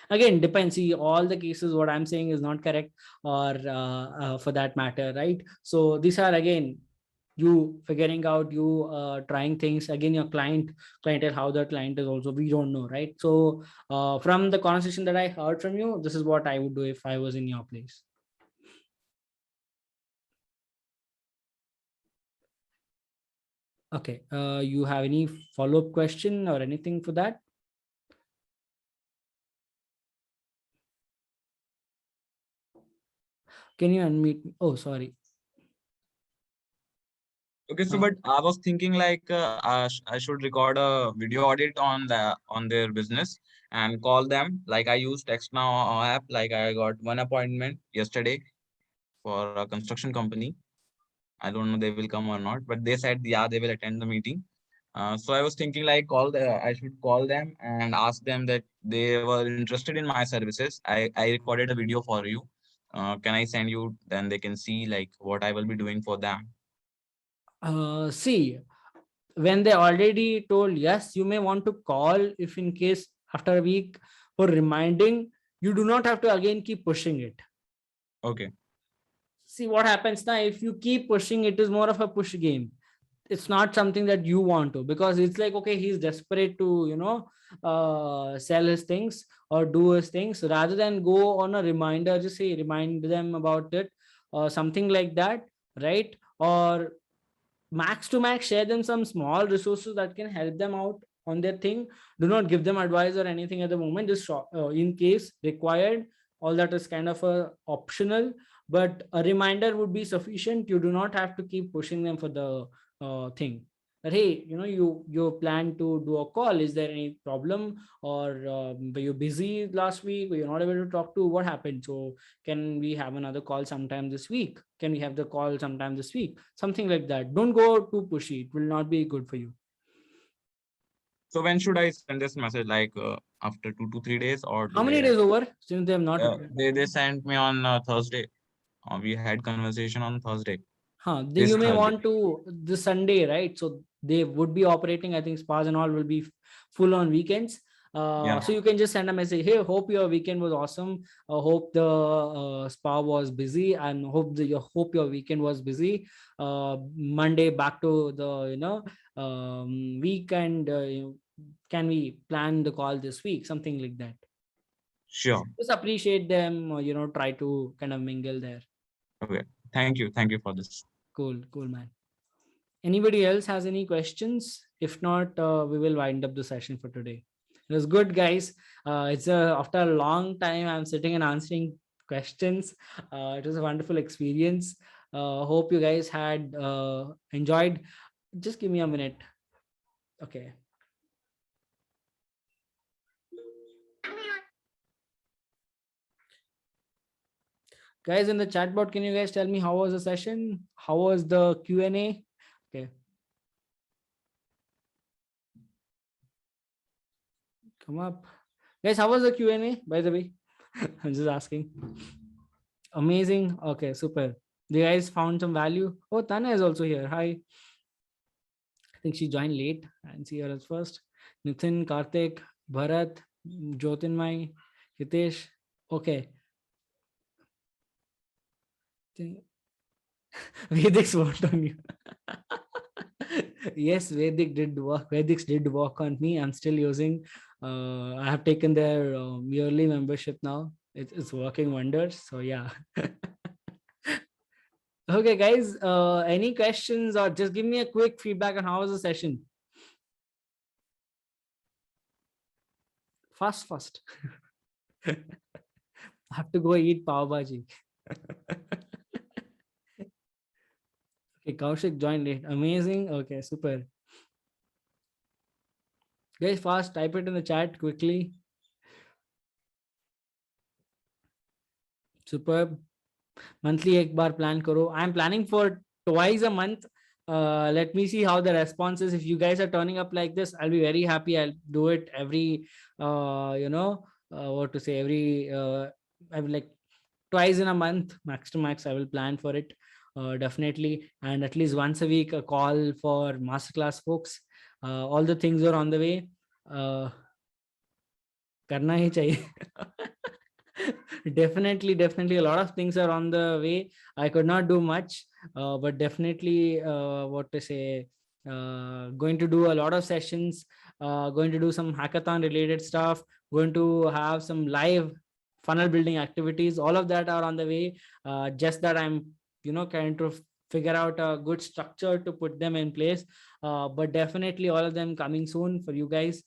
Again, depends. See, all the cases what I'm saying is not correct, or for that matter, right? So these are, again, you figuring out, you trying things. Again, your clientele, how the client is also, we don't know, right? So from the conversation that I heard from you, this is what I would do if I was in your place. Okay, you have any follow-up question or anything for that? Can you unmute me? Oh, sorry. Okay, so but I was thinking like I should record a video audit on their business and call them. Like I use Text Now app. Like I got one appointment yesterday for a construction company. I don't know they will come or not, but they said yeah they will attend the meeting. So I was thinking like I should call them and ask them that they were interested in my services. I recorded a video for you. Can I send you? Then they can see like what I will be doing for them. See, when they already told yes, you may want to call, if in case after a week, for reminding. You do not have to again keep pushing it. Okay. See what happens now, if you keep pushing, it is more of a push game. It's not something that you want to, because it's like, okay, he's desperate to sell his things or do his things, rather than go on a reminder, just say remind them about it, or something like that, right? Or max to max share them some small resources that can help them out on their thing. Do not give them advice or anything at the moment, just in case required. All that is kind of a optional, but a reminder would be sufficient. You do not have to keep pushing them for the thing that, hey, you plan to do a call, is there any problem, or were you busy last week, were you not able to talk to, what happened? So can we have another call sometime this week? Can we have the call sometime this week? Something like that. Don't go too pushy, it will not be good for you. So when should I send this message? Like after 2 to 3 days or How many today? days over since they have not replied? They sent me on Thursday. We had conversation on Thursday. Then This you may Thursday. want to this Sunday, right? So they would be operating. I think spas and all will be full on weekends. Yeah. So you can just send a message. Hey, hope your weekend was awesome. Hope the spa was busy, and hope your weekend was busy. Monday back to the week, and can we plan the call this week? Something like that. Sure. Just appreciate them. Try to kind of mingle there. Okay. Thank you. Thank you for this. Cool, man. Anybody else has any questions? If not, we will wind up the session for today. It was good, guys. It's after a long time I'm sitting and answering questions. It was a wonderful experience. Hope you guys had enjoyed. Just give me a minute. Okay. Guys in the chat bot, can you guys tell me how was the session? How was the Q&A? Okay. Come up. Guys, how was the Q&A, by the way? I'm just asking. Amazing. Okay, super. You guys found some value? Oh, Tana is also here. Hi. I think she joined late. I didn't see her as first. Nitin, Karthik, Bharat, Jyotinmai, Hitesh. Okay. Vedik's worked on you. Yes, Vedic did work. Vedics did work on me. I'm still using. I have taken their yearly membership now. It's working wonders. So yeah. Okay, guys. Any questions or just give me a quick feedback on how was the session? Fast. I have to go eat pav bhaji. Okay, Kaushik joined late. Amazing. Okay, super. Guys, fast. Type it in the chat quickly. Superb. Monthly ek bar plan karo. I'm planning for twice a month. Let me see how the response is. If you guys are turning up like this, I'll be very happy. I'll do it every what to say, every I will like twice in a month, max to max. I will plan for it definitely, and at least once a week a call for masterclass folks. All the things are on the way. करना ही चाहिए. Definitely a lot of things are on the way. I could not do much, but definitely what to say, going to do a lot of sessions, going to do some hackathon related stuff, going to have some live funnel building activities. All of that are on the way. Just that I'm kind of figure out a good structure to put them in place, but definitely all of them coming soon for you guys.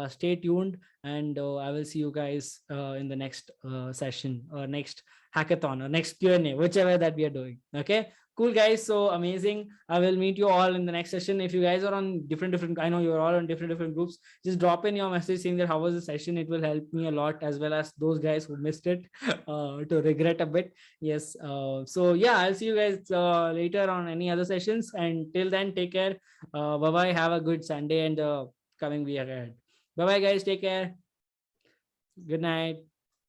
Stay tuned, and I will see you guys in the next session or next hackathon or next Q&A, whichever that we are doing. Okay, cool, guys. So amazing. I will meet you all in the next session. If you guys are on different, I know you're all on different groups, just drop in your message saying that how was the session. It will help me a lot, as well as those guys who missed it to regret a bit. Yes. So yeah, I'll see you guys later on any other sessions, and till then, take care. Bye bye. Have a good Sunday and coming week ahead. Bye bye, guys. Take care. Good night.